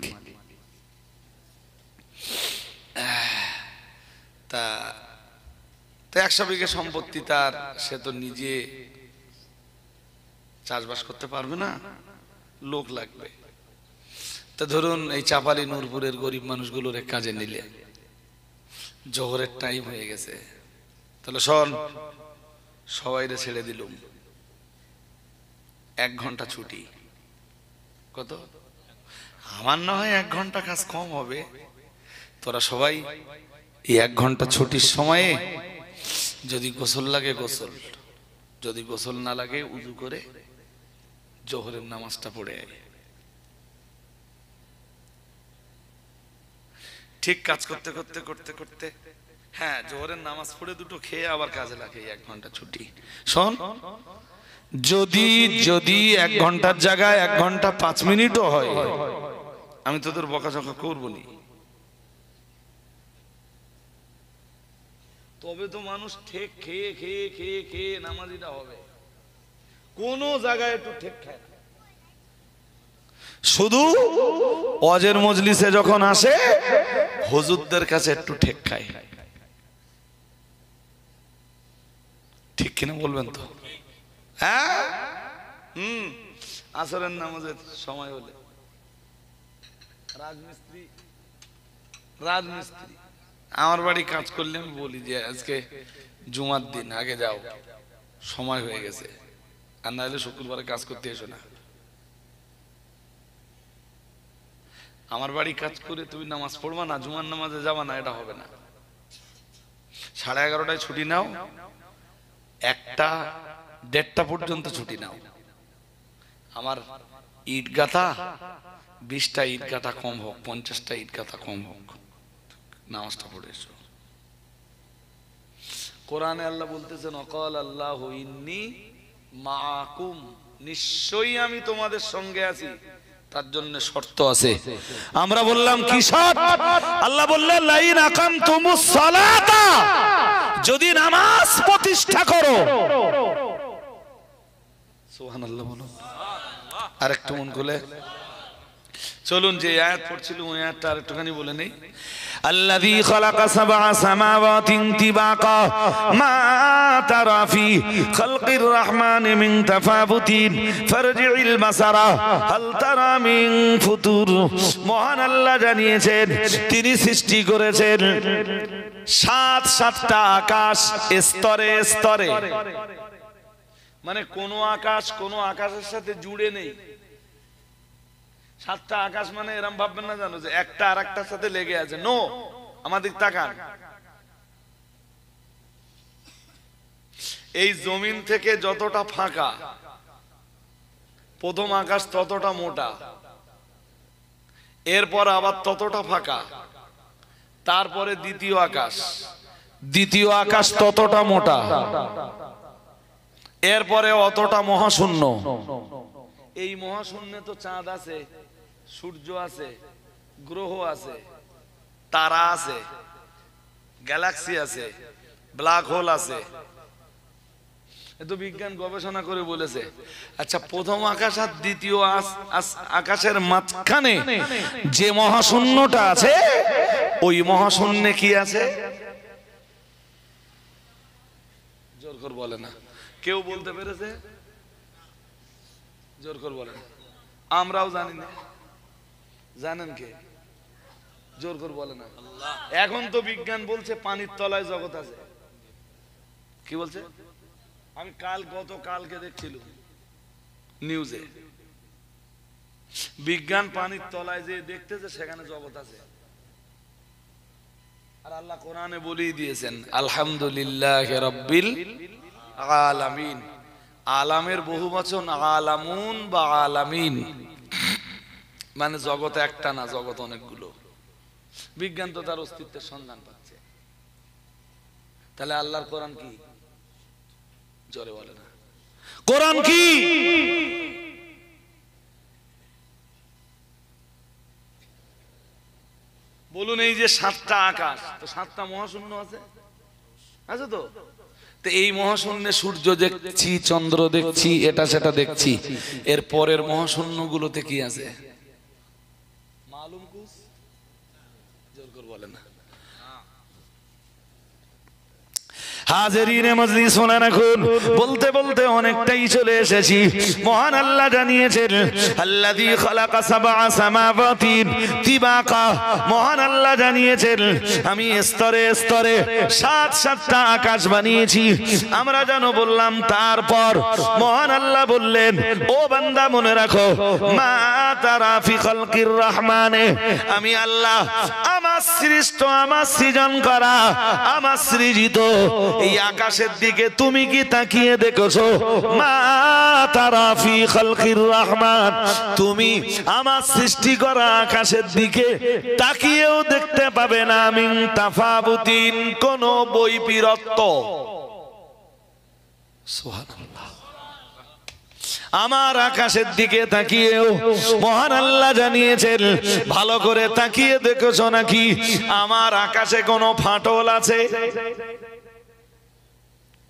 তা 100 বিঘে সম্পত্তি তার, সে তো নিজে চাষবাস করতে পারবে না, লোক লাগবে। তা ধরুন এই চাঁপালি নূরপুরের গরিব মানুষগুলোর কাজে নিলে, জোহরের টাইম হয়ে গেছে, তাহলে শোন সবাইরে ছেড়ে দিলুম, 1 ঘন্টা ছুটি। কত? আমার না হয় 1 ঘন্টা কাজ কম হবে, তোরা সবাই এই 1 ঘন্টা ছুটির সময়ে যদি গোসল লাগে গোসল, যদি গোসল না লাগে উযু করে জোহরের নামাজটা পড়ে আয়। ঠিক কাজ করতে করতে করতে করতে, হ্যাঁ, জোহরের নামাজ পড়ে দুটো খেয়ে আবার কাজে লাগে, 1 ঘন্টা ছুটি। শোন, যদি যদি 1 ঘন্টার জায়গায় 1 ঘন্টা 5 মিনিটও হয়, আমি তোদের বকাঝকা করবো নি, তবে তো মানুষ ঠেক খেয়ে খেয়ে খেয়ে খেয়ে নামাজিটা হবে। কোন জায়গায় একটু ঠেক খায় না, শুধু ওয়াজের মজলিসে যখন আসে হুজুরদের কাছে একটু ঠেক খায়। ঠিক কিনা বলবেন তো? হ্যাঁ, আসরের নামাজের সময় হলে রাজমিস্ত্রি আমার বাড়ি কাজ করলে আমি বলি যে আজকে জুমার দিন, আগে যাও, সময় হয়ে গেছে, আর না হলে শুক্রবারে কাজ করতে এসো না। আমার বাড়ি কাজ করে তুমি নামাজ পড়বা না, জুমার নামাজে যাবা না, এটা হবে না। 11:30টায় ছুটি নাও, 1টা 1:30টা পর্যন্ত ছুটি নাও। আমার ইট গাঁথা 20টা ইট গাঁথা কম হোক, 50টা ইট গাঁথা কম হোক, নামাজটা পড়ে এসো। কোরআনে আল্লাহ বলতেছেন, অকাল আল্লাহু ইন্নী মাআকুম, নিশ্চয়ই আমি তোমাদের সঙ্গে আছি, তার জন্য শর্ত আছে। আমরা বললাম কি শর্ত? আল্লাহ বললেন লাইন আকামতুমুস সালাতা, যদি নামাজ প্রতিষ্ঠা করো। সুবহানাল্লাহ বলো। আরেকটু মন খুলে চলুন, যে আয়াত পড়ছিলাম ওই আয়াতটা আরেকটুখানি বলে নেই। আল্লাযী খালাকা সাবআ সামাওয়াতিন তিবাকা মা তারা ফি খালকির রাহমানি মিন তাফাবুতিন ফারজি'ল বাসারা হাল তারা মিন ফুতুর। মহান আল্লাহ জানিয়েছেন তিনি সৃষ্টি করেছেন 7টা আকাশ স্তরে স্তরে, মানে কোন আকাশ কোন আকাশের সাথে জুড়ে নেই। 7টা আকাশ মানে এরকম ভাববেন না জানো যে একটা আর একটার সাথে লেগে আছে, নো, আমাদের তাকান। এই জমিন থেকে যতটা ফাঁকা, প্রথম আকাশ ততটা মোটা, এরপর আবার ততটা ফাঁকা, তারপরে দ্বিতীয় আকাশ ততটা মোটা, এরপরে অতটা মহাশূন্য। এই মহাশূন্যে তো চাঁদ আছে, সূর্য আছে, গ্রহ আছে, তারা আছে, গ্যালাক্সি আছে, ব্ল্যাক হোল আছে, এত বিজ্ঞান গবেষণা করে বলেছে। আচ্ছা, প্রথম আকাশ আর দ্বিতীয় আকাশের মাঝখানে যে মহাশূন্যটা আছে, ওই মহাশূন্যে কি আছে? জোর করে বলে না, কেউ বলতে পেরেছে? জোর করে বলেন। আমরাও জানি না, জানেন কে? জোর করে বলে না। এখন তো বিজ্ঞান বলছে পানির তলায় জগৎ আছে। কি বলছে? আমি গতকালকে দেখছিলাম নিউজে, বিজ্ঞান পানির তলায় যে দেখতেছে সেখানে জগৎ আছে। আর আল্লাহ কোরআনে বলেই দিয়েছেন আলহামদুলিল্লাহি রাব্বিল আলামিন। আলামের বহু বচন আলামুন বা আলামিন, মানে জগৎ একটা না, জগৎ অনেকগুলো। বিজ্ঞান তো তার অস্তিত্বের সন্ধান পাচ্ছে। তাহলে আল্লাহর কোরআন কি? জোরে বলে না, কোরআন কি? বলুন এই যে 7টা আকাশ, তো 7টা মহাশূন্য আছে, আছে তো? তো এই মহাশূন্যে সূর্য দেখছি, চন্দ্র দেখছি, এটা সেটা দেখছি, এর পরের মহাশূন্য গুলোতে কি আছে মালুম কুছ? জোর করে বলেন না। হাজিরিনে মজলিস শোনা রাখুন, বলতে বলতে অনেকটাই চলে এসেছি। মহান আল্লাহ জানিয়েছেন আল্লাযী খালাকা সাবআ সামাওয়াতিন তিবাকা, মহান আল্লাহ জানিয়েছেন আমি স্তরে স্তরে 7টা আকাশ বানিয়েছি। আমরা জানো বললাম, তারপর মহান আল্লাহ বললেন ও বান্দা মনে রাখো, মা তারা ফি খালকির রহমানে, আমি আল্লাহ আমার সৃষ্ট, আমার সৃজন করা, আমার সৃজিত এই আকাশের দিকে তুমি কি তাকিয়ে দেখেছো? মা তারা ফি খালকির রহমান, তুমি আমার সৃষ্টি করা আকাশের দিকে তাকিয়েও দেখতে পাবে না মিন তাফাবুতিন, কোন বৈপরীত্য। সুবহানাল্লাহ। আমার আকাশের দিকে তাকিয়েও মহান আল্লাহ জানিয়েছেন ভালো করে তাকিয়ে দেখেছো নাকি আমার আকাশে কোনো ফাটল আছে?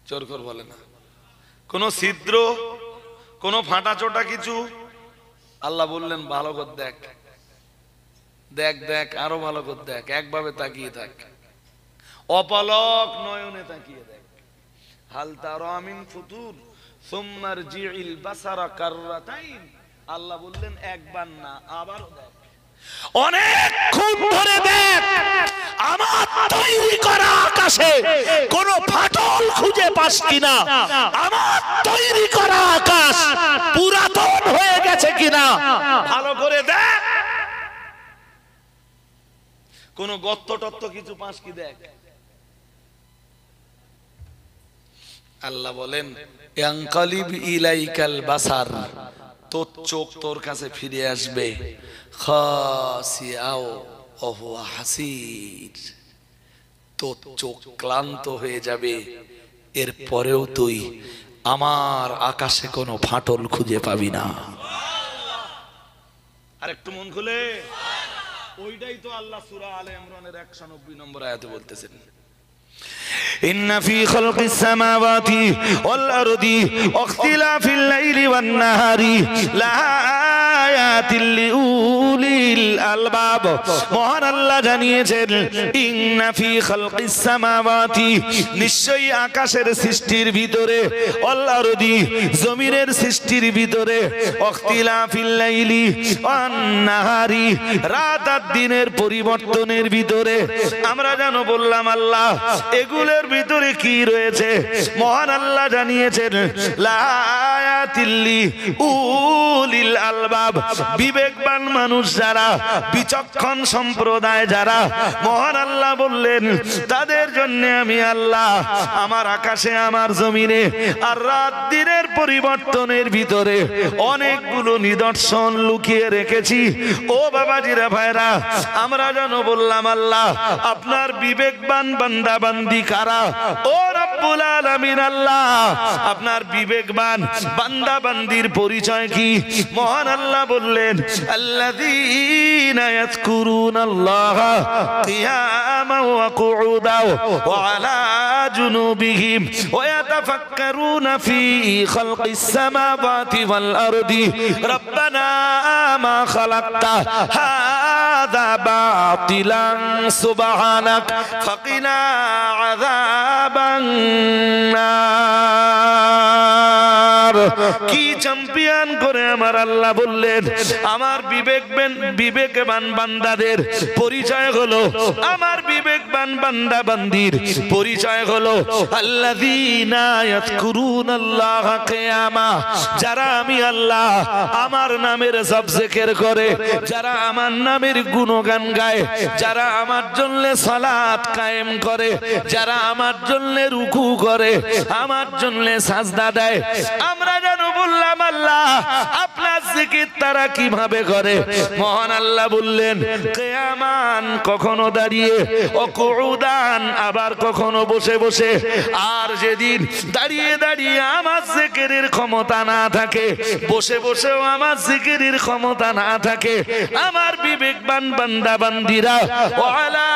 জোর করে বলে না, কোন ছিদ্র, কোন ফাটা চোটা কিছু? আল্লাহ বললেন ভালো করে দেখ, দেখ দেখ, আরো ভালো করে দেখ, একভাবে তাকিয়ে থাক, অপলক নয়নে তাকিয়ে দেখ। হাল তারা মিন ফুতুর সুম্মা রজি'ল বাসারা কাররাতাইন, আল্লাহ বললেন একবার না, আবারও দেখ, অনেকক্ষণ ধরে দেখ, আমার তৈরি করা আকাশে কোন ফাটল খুঁজে পাস কিনা, আমার তৈরি করা আকাশ পুরাতন হয়ে গেছে কিনা ভালো করে দেখ, কোন গর্ত টত্ত কিছু পাস কি দেখ। আল্লাহ বলেন ইয়ানকালিব ইলাইকাল বাসার, তোর চোখ তোর কাছে ফিরে আসবে, খাসিয়াও ওয়া হুয়া হাসির, তোর চোখ ক্লান্ত হয়ে যাবে, এর পরেও তুই আমার আকাশে কোনো ফাটল খুঁজে পাবি না। আর একটু মন খুলে, ওইটাই তো আল্লাহ সূরা আলে ইমরানের 190 নম্বর আয়াতে বলতেছেন, إن في خلق السماوات والأرض واختلاف الليل والنهار لآيات لأولي الألباب। মহান আল্লাহ জানিয়েছেন ইন্না ফি খালকিস সামাওয়াতি, নিশ্চয়ই আকাশের সৃষ্টির ভিতরে, ওয়াল আরদি, জমিনের সৃষ্টির ভিতরে, ওয়াখতিলাফিল লাইলি ওয়ান নাহারি, রাত আর দিনের পরিবর্তনের ভিতরে, আমরা জানো বললাম আল্লাহ এগুলোর ভিতরে কি রয়েছে মহান আল্লাহ জানিয়েছেন লায়াতিল্লি উলিল আলবাব, বিবেকবান মানুষ যারা, বিচক্ষণ সম্প্রদায় যারা, মহান আল্লাহ বললেন তাদের জন্য আমি আল্লাহ আমার আকাশে, আমার জমিনে আর রাত দিনের পরিবর্তনের ভিতরে অনেকগুলো নিদর্শন লুকিয়ে রেখেছি। ও বাবাজিরা ভাইরা, আমরা জানো বললাম আল্লাহ আপনার বিবেকবান বান্দা বান্দি কারা? ও রব্বুল আলামিন আল্লাহ আপনার বিবেকবান বান্দা বান্দির পরিচয় কি? মহান আল্লাহ বললেন আল্লাযীনা ইয়াযকুরুনাল্লাহা কিয়ামান ওয়া কুউদান ওয়া আলা জুনুবিহিম ওয়া ইয়াতাফাক্কারুনা ফি খালকিস সামাওয়াতি ওয়াল আরদি রব্বানা মা খালাকতা হাযা বাতিলান সুবহানাক ফাকিনা আযাবান নার। কি চ্যাম্পিয়ন করে আমার আল্লাহ বললেন আমার বিবেকবান বান্দাদের পরিচয় হলো, আমার বিবেকবান বান্দা বান্দির পরিচয় হলো আল্লাযীনা ইয়াযকুরুনাল্লাহা কিয়ামা, যারা আমি আল্লাহ আমার নামের জপ জিকির করে, যারা আমার নামের গুণগান গায়, যারা আমার জন্য সালাত কায়েম করে, যারা আমার জন্য রুকু করে, আমার জন্য সাজদা দেয়। আমরা জানো বললাম আল্লাহ আপনার জিকির তারা কিভাবে করে? মহান আল্লাহ বললেন কিয়ামান, কখনো দাঁড়িয়ে, ও কুউদান, আবার কখনো বসে বসে। আর যেদিন দাঁড়িয়ে দাঁড়িয়ে আমার জিকিরের ক্ষমতা না থাকে, বসে বসেও আমার জিকিরের ক্ষমতা না থাকে, আমার বিবেকবান বান্দা বান্দিরা ওয়ালা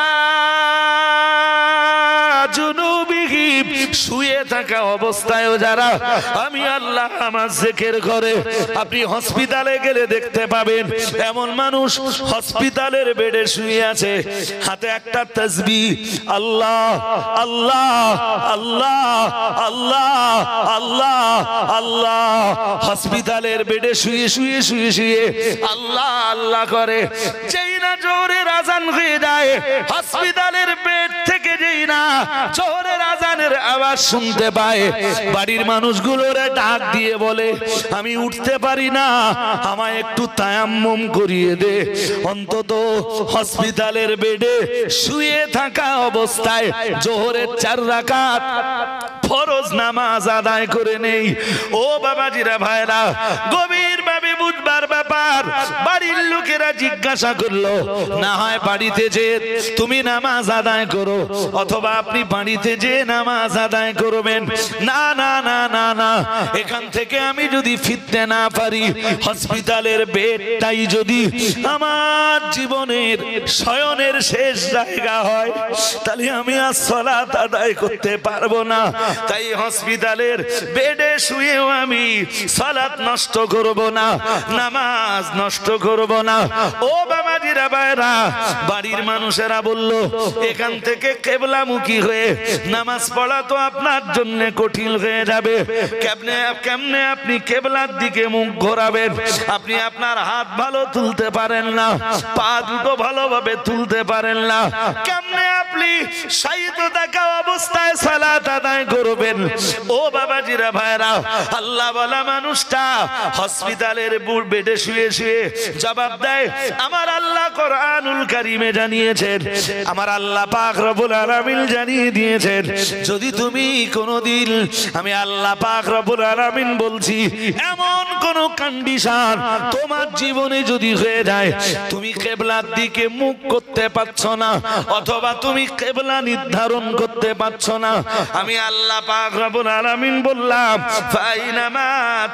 জুনুবিহিম শুয়ে থাকা অবস্থায়ও যারা আমি আল্লাহ আমার জিকির করে, আপনি হসপিটালে গেলে দেখতে পাবেন এমন মানুষ হসপিটালের বেডে শুয়ে আছে, হাতে একটা তাসবিহ, আল্লাহ আল্লাহ আল্লাহ আল্লাহ আল্লাহ আল্লাহ, হসপিটালের বেডে শুয়ে শুয়ে শুয়ে শুয়ে আল্লাহ আল্লাহ করে। যেই না জোরের আজান হয়ে যায়, হসপিটালের বেড থেকে যেই না জোরের আজানের আওয়াজ শুনতে পায়, বাড়ির মানুষগুলোরে ডাক দিয়ে বলে আমি উঠতে পারি না, আমায় একটু তায়াম্মুম করিয়ে দে। অন্তত হসপিটালের বেডে শুয়ে থাকা অবস্থায় জোহরের 4 রাকাত ফরজ নামাজ আদায় করে নেই। ও বাবাজিরা ভাইরা, গভীর ভাবে বুঝবার ব্যাপার। বাড়ির লোকেরা জিজ্ঞাসা করলো, না হয় বাড়িতে যে তুমি নামাজ আদায় করো, অথবা আপনি বাড়িতে যে নামাজ আদায় করবেন। না না না না না, এখান থেকে আমি যদি ফিরতে না পারি, হসপিটালের বেডটাই যদি আমার জীবনের শয়নের শেষ জায়গা হয়, তাহলে আমি আর সালাত আদায় করতে পারবো না। তাই হসপিটালের বেডে শুয়েও আমি সালাত নষ্ট করব না, নামাজ নষ্ট করব না। ও বাবাজিরা ভাইরা, বাড়ির মানুষেরা বলল এখান থেকে কিবলামুখী হয়ে নামাজ পড়া তো আপনার জন্য কঠিন হয়ে যাবে। কেমনে আপনি কিবলার দিকে মুখ ঘোরাবেন? আপনি আপনার হাত ভালো তুলতে পারেন না, পা দুটো ভালোভাবে তুলতে পারেন না, কেমনে আপনি শায়িত থাকা অবস্থায় সালাত আদায় করবেন? ও বাবাজিরা ভাইরা, আল্লাহ বলা মানুষটা হসপিটালের বেডে শুয়ে শুয়ে জবাব দেয়, আমার আল্লাহ কোরআনুল কারীমে জানিয়েছেন, আমার আল্লাহ পাক রব্বুল আলামিন জানিয়ে দিয়েছেন, যদি তুমি কোনদিন, আমি আল্লাহ পাক রব্বুল আলামিন বলছি, এমন কোন কন্ডিশন তোমার জীবনে যদি হয়ে যায়, তুমি কিবলার দিকে মুখ করতে পারছো না, অথবা তুমি কিবলা নির্ধারণ করতে পারছো না, আমি আল্লাহ পাক রব্বুল আলামিন বললাম, ফাইনামা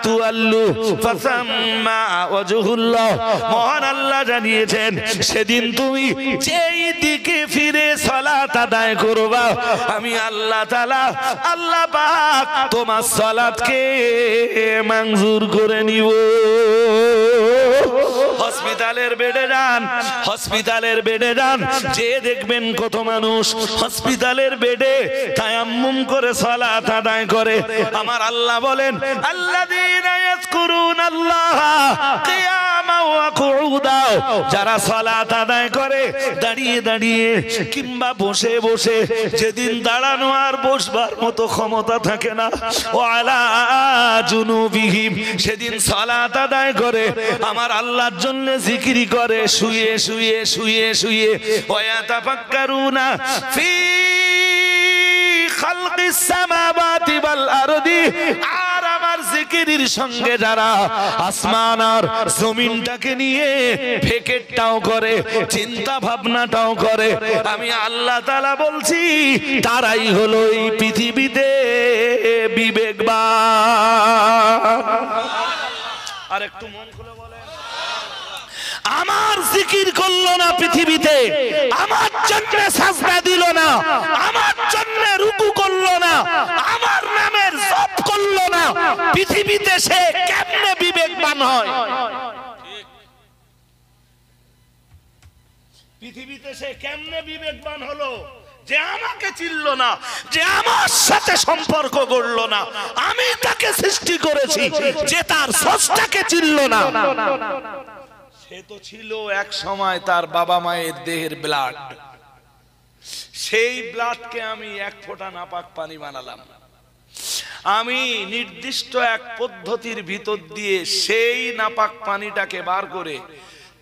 তুআল্লু ফাসাম্মা ওয়াজহুল্লাহ, মহান আল্লাহ জানিয়েছেন, সেদিন তুমি যেই দিকে ফিরে সালাত আদায় করবা, আমি আল্লাহ তাআলা আল্লাহ পাক তোমার সালাতকে মঞ্জুর করে নিব। হসপিটালের বেডে যান, হসপিটালের বেডে যান, যে দেখবেন কত মানুষ হসপিটালের বেডে তায়াম্মুম করে সালাত আদায় করে। আমার আল্লাহ বলেন, আল্লাযীনা ইয়াযকুরুনাল্লাহ কিয়ামান ওয়া কুউদা, যারা সালাত আদায় করে দাঁড়িয়ে দাঁড়িয়ে কিংবা বসে বসে, যেদিন দাঁড়ানো আর বসবার মতো ক্ষমতা থাকে না, ওয়ালা জুনুবিহিম, সেদিন সালাত আদায় করে আমার আল্লাহর জন্য জিকির করে শুয়ে শুয়ে শুয়ে শুয়ে, ওয়ায়াতাফাক্কারুনা ফি খালকিস সামাওয়াতি ওয়াল আরদি, আর আমার জিকিরের সঙ্গে যারা আসমান আর জমিনটাকে নিয়ে ফিকিরটাও করে, চিন্তা ভাবনাটাও করে, আমি আল্লাহ তাআলা বলছি, তারাই হলো এই পৃথিবীতে বিবেকবান। আর একটু মন খুলে বলেন, আমার জিকির করলো না পৃথিবীতে, আমার জন্য সাজদা দিল না, আমার জন্য রুকু করলো না, আমার নামের জপ করলো না, পৃথিবীতে সে কেমনে বিবেকবান হয়? পৃথিবীতে সে কেমনে বিবেকবান হলো? যে আমাকে চিনল না, যে আমার সাথে সম্পর্ক গড়ল না, আমি তাকে সৃষ্টি করেছি, যে তার স্রষ্টাকে চিনল না। সে তো ছিল এক সময় তার বাবা মায়ের দেহের ব্লাড, সেই ব্লাডকে আমি এক ফোঁটা নাপাক পানি বানালাম, আমি নির্দিষ্ট এক পদ্ধতির ভিতর দিয়ে সেই নাপাক পানিটাকে বার করে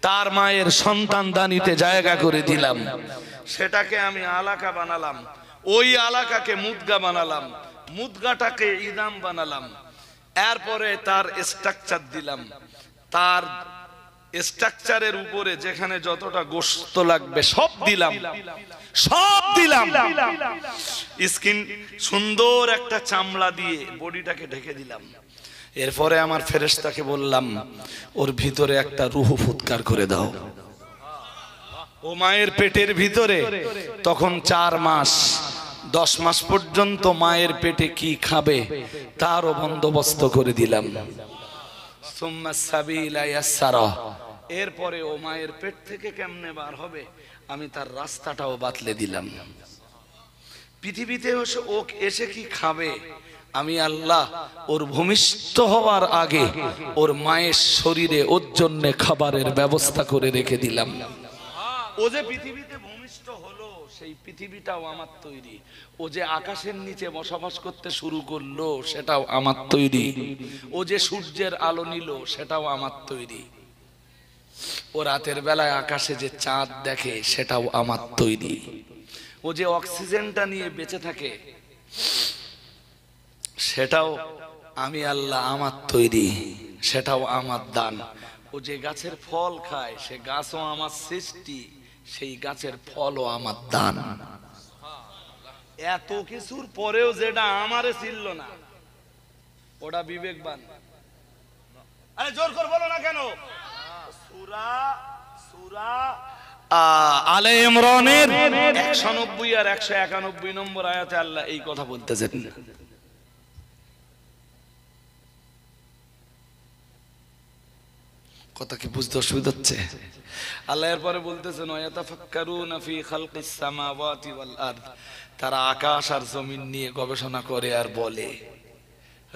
তার মায়ের সন্তান দানিতে জায়গা করে দিলাম, সেটাকে আমি আলাকা বানালাম, ওই আলাকাকে মুদগা বানালাম, মুদগাটাকে ইদাম বানালাম, এরপরে তার স্ট্রাকচার দিলাম, তার স্ট্রাকচারের উপরে যেখানে যতটা গোশত লাগবে সব দিলাম, সব দিলাম, স্কিন সুন্দর একটা চামড়া দিয়ে বডিটাকে ঢেকে দিলাম। এরপরে আমার ফেরেশতাকে বললাম, ওর ভিতরে একটা রূহ ফুৎকার করে দাও। ও মায়ের পেটের ভিতরে তখন 4 মাস 10 মাস পর্যন্ত মায়ের পেটে কি খাবে তারও বন্দোবস্ত করে দিলাম। সুম্মা সাবিলা ইয়াসসারা, এরপরে ও মায়ের পেট থেকে কেমনে বার হবে আমি তার রাস্তাটাও বাতলে দিলাম। পৃথিবীতে ও এসে কি খাবে আমি আল্লাহ ওর ভূমিষ্ঠ হওয়ার আগে ওর মায়ের শরীরে ওর জন্য খাবারের ব্যবস্থা করে রেখে দিলাম। ও যে পৃথিবীতে ভূমিষ্ঠ হলো সেই পৃথিবীটাও আমার তৈরি। ও যে আকাশের নিচে বসবাস করতে শুরু করলো সেটাও আমার তৈরি। ও যে সূর্যের আলো নিল সেটাও আমার তৈরি। ও রাতের বেলায় আকাশে যে চাঁদ দেখে সেটাও আমার তৈরি। ও যে অক্সিজেনটা নিয়ে বেঁচে থাকে সেটাও আমি আল্লাহ আমার তৈরি, সেটাও আমার দান। ও যে গাছের ফল খায় সে গাছও আমার সৃষ্টি, সেই গাছের ফলও আমার দান। এত কিছুর পরেও যেটা আমারে ছিল না ওটা বিবেকবান। আরে জোর করে বলো না কেন? সূরা আলে ইমরানের 190 আর 191 নম্বর আয়াতে আল্লাহ এই কথা বলতেছেন। কথা কি বুঝতে অসুবিধা হচ্ছে? আল্লাহ এরপরে বলতেছেন ওয়াতাফাক্কারুনা ফি খালকিস সামাওয়াতি ওয়াল আরদ, তারা আকাশ আর জমিন নিয়ে গবেষণা করে আর বলে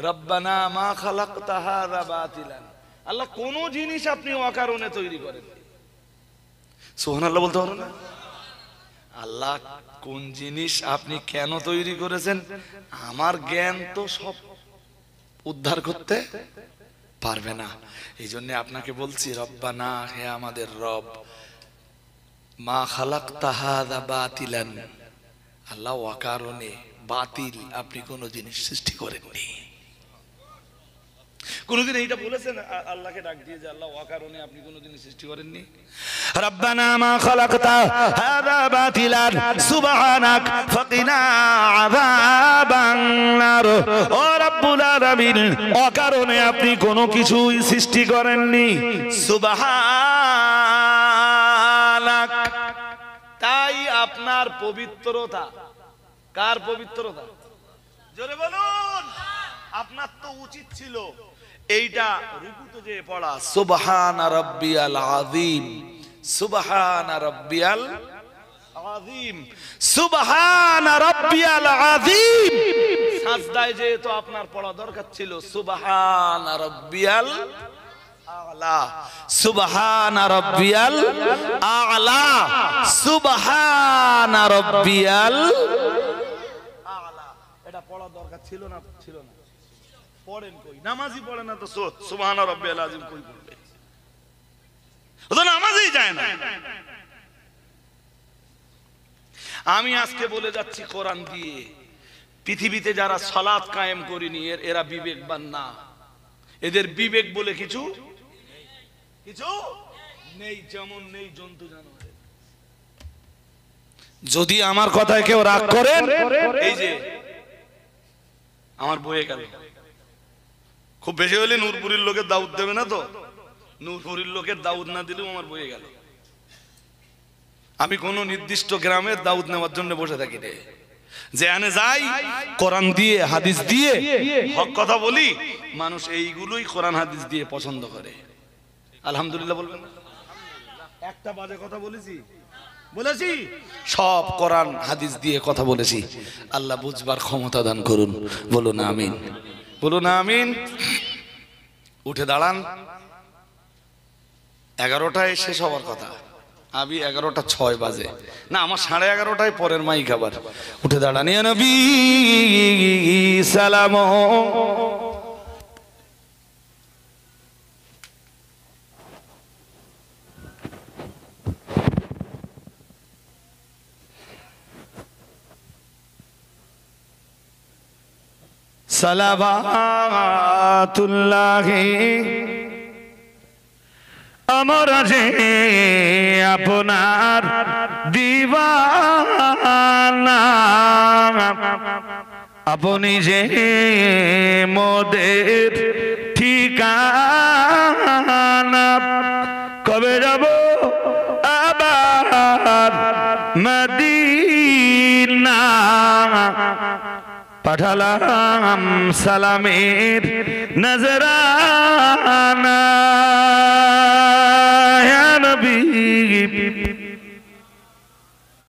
রব্বানা মা খালাকতা হাযা বাতিলান, আল্লাহ কোন জিনিস আপনি অকারণে তৈরি করেন। সুবহানাল্লাহ বলতে পারো না? আল্লাহ কোন জিনিস আপনি কেন তৈরি করেছেন আমার জ্ঞান তো সব উদ্ধার করতে পারবে না। এই জন্য আপনাকে বলছি রব্বানা, হে আমাদের রব, মা খালাকতা হাযা বাতিলান, আল্লাহ অকারণে বাতিল আপনি কোন জিনিস সৃষ্টি করেননি। কোনদিন এইটা বলেছেন আল্লাহকে ডাক দিয়ে যে আল্লাহ অকারণে আপনি কোন জিনিস সৃষ্টি করেননি? রব্বানা মা খালাকতা হাযা বাতিলান সুবহানাক ফাকিনা আযাবান নার, ও রব্বুল আলামিন অকারণে আপনি কোনো কিছুই সৃষ্টি করেননি। সুবহানাক, তাই আপনার পবিত্রতা। কার পবিত্রতা? জোরে বলুন। আপনার তো উচিত ছিল এইটা রুকুতে যে পড়া সুবহান রাব্বিয়াল আযীম, সুবহান রাব্বিয়াল আযীম, সুবহান রাব্বিয়াল আযীম। সাজদায় যে তো আপনার পড়া দরকার ছিল সুবহান রাব্বিয়াল আ'লা, সুবহান রাব্বিয়াল আ'লা, সুবহান রাব্বিয়াল আ'লা। এটা পড়া দরকার ছিল না? ছিল না। পড়েন কই? নামাজই পড়ে না তো সুবহান রাব্বিয়াল আযীম কই পড়বে? ও তো নামাজই যায় না। আমি আজকে বলে যাচ্ছি কোরআন দিয়ে, পৃথিবীতে যারা সালাত কায়েম করেনি এরা বিবেকবান না। এদের বিবেক বলে কিছু নেই, যেমন নেই জন্তু জানোয়ারের। যদি আমার কথায় কেউ রাগ করেন, এই যে আমার বইয়ে গেল, খুব বেশি হলে নূরপুরীর লোকের দাউদ দেবে না তো, নূরপুরীর লোকের দাউদ না দিলেও আমার বইয়ে গেল। আমি কোন নির্দিষ্ট গ্রামের দাউদ নেওয়ার জন্য বসে থাকি রে, যে আনে যাই কোরআন দিয়ে হাদিস দিয়ে হক কথা বলি, মানুষ এইগুলোই কোরআন হাদিস দিয়ে পছন্দ করে। আলহামদুলিল্লাহ বলবেন না? একটা বাজে কথা বলেছি? সব কোরআন হাদিস দিয়ে কথা বলেছি। আল্লাহ বুঝবার ক্ষমতা দান করুন, বলুন আমিন, বলুন আমিন। উঠে দাঁড়ান। 11টায় শেষ হওয়ার কথা, আমি 11:06 বাজে না, আমার 11:30টায় পরের মাইক আবার। উঠে দাঁড়ান। ইয়া নবী সালাম, সালাওয়াতুল্লাহি আমরা যে আপনার দিওয়ানা, আপনি যে মোদের ঠিকানা, কবে যাব আবার মদিনা পাঠালাম সালামের নজরানা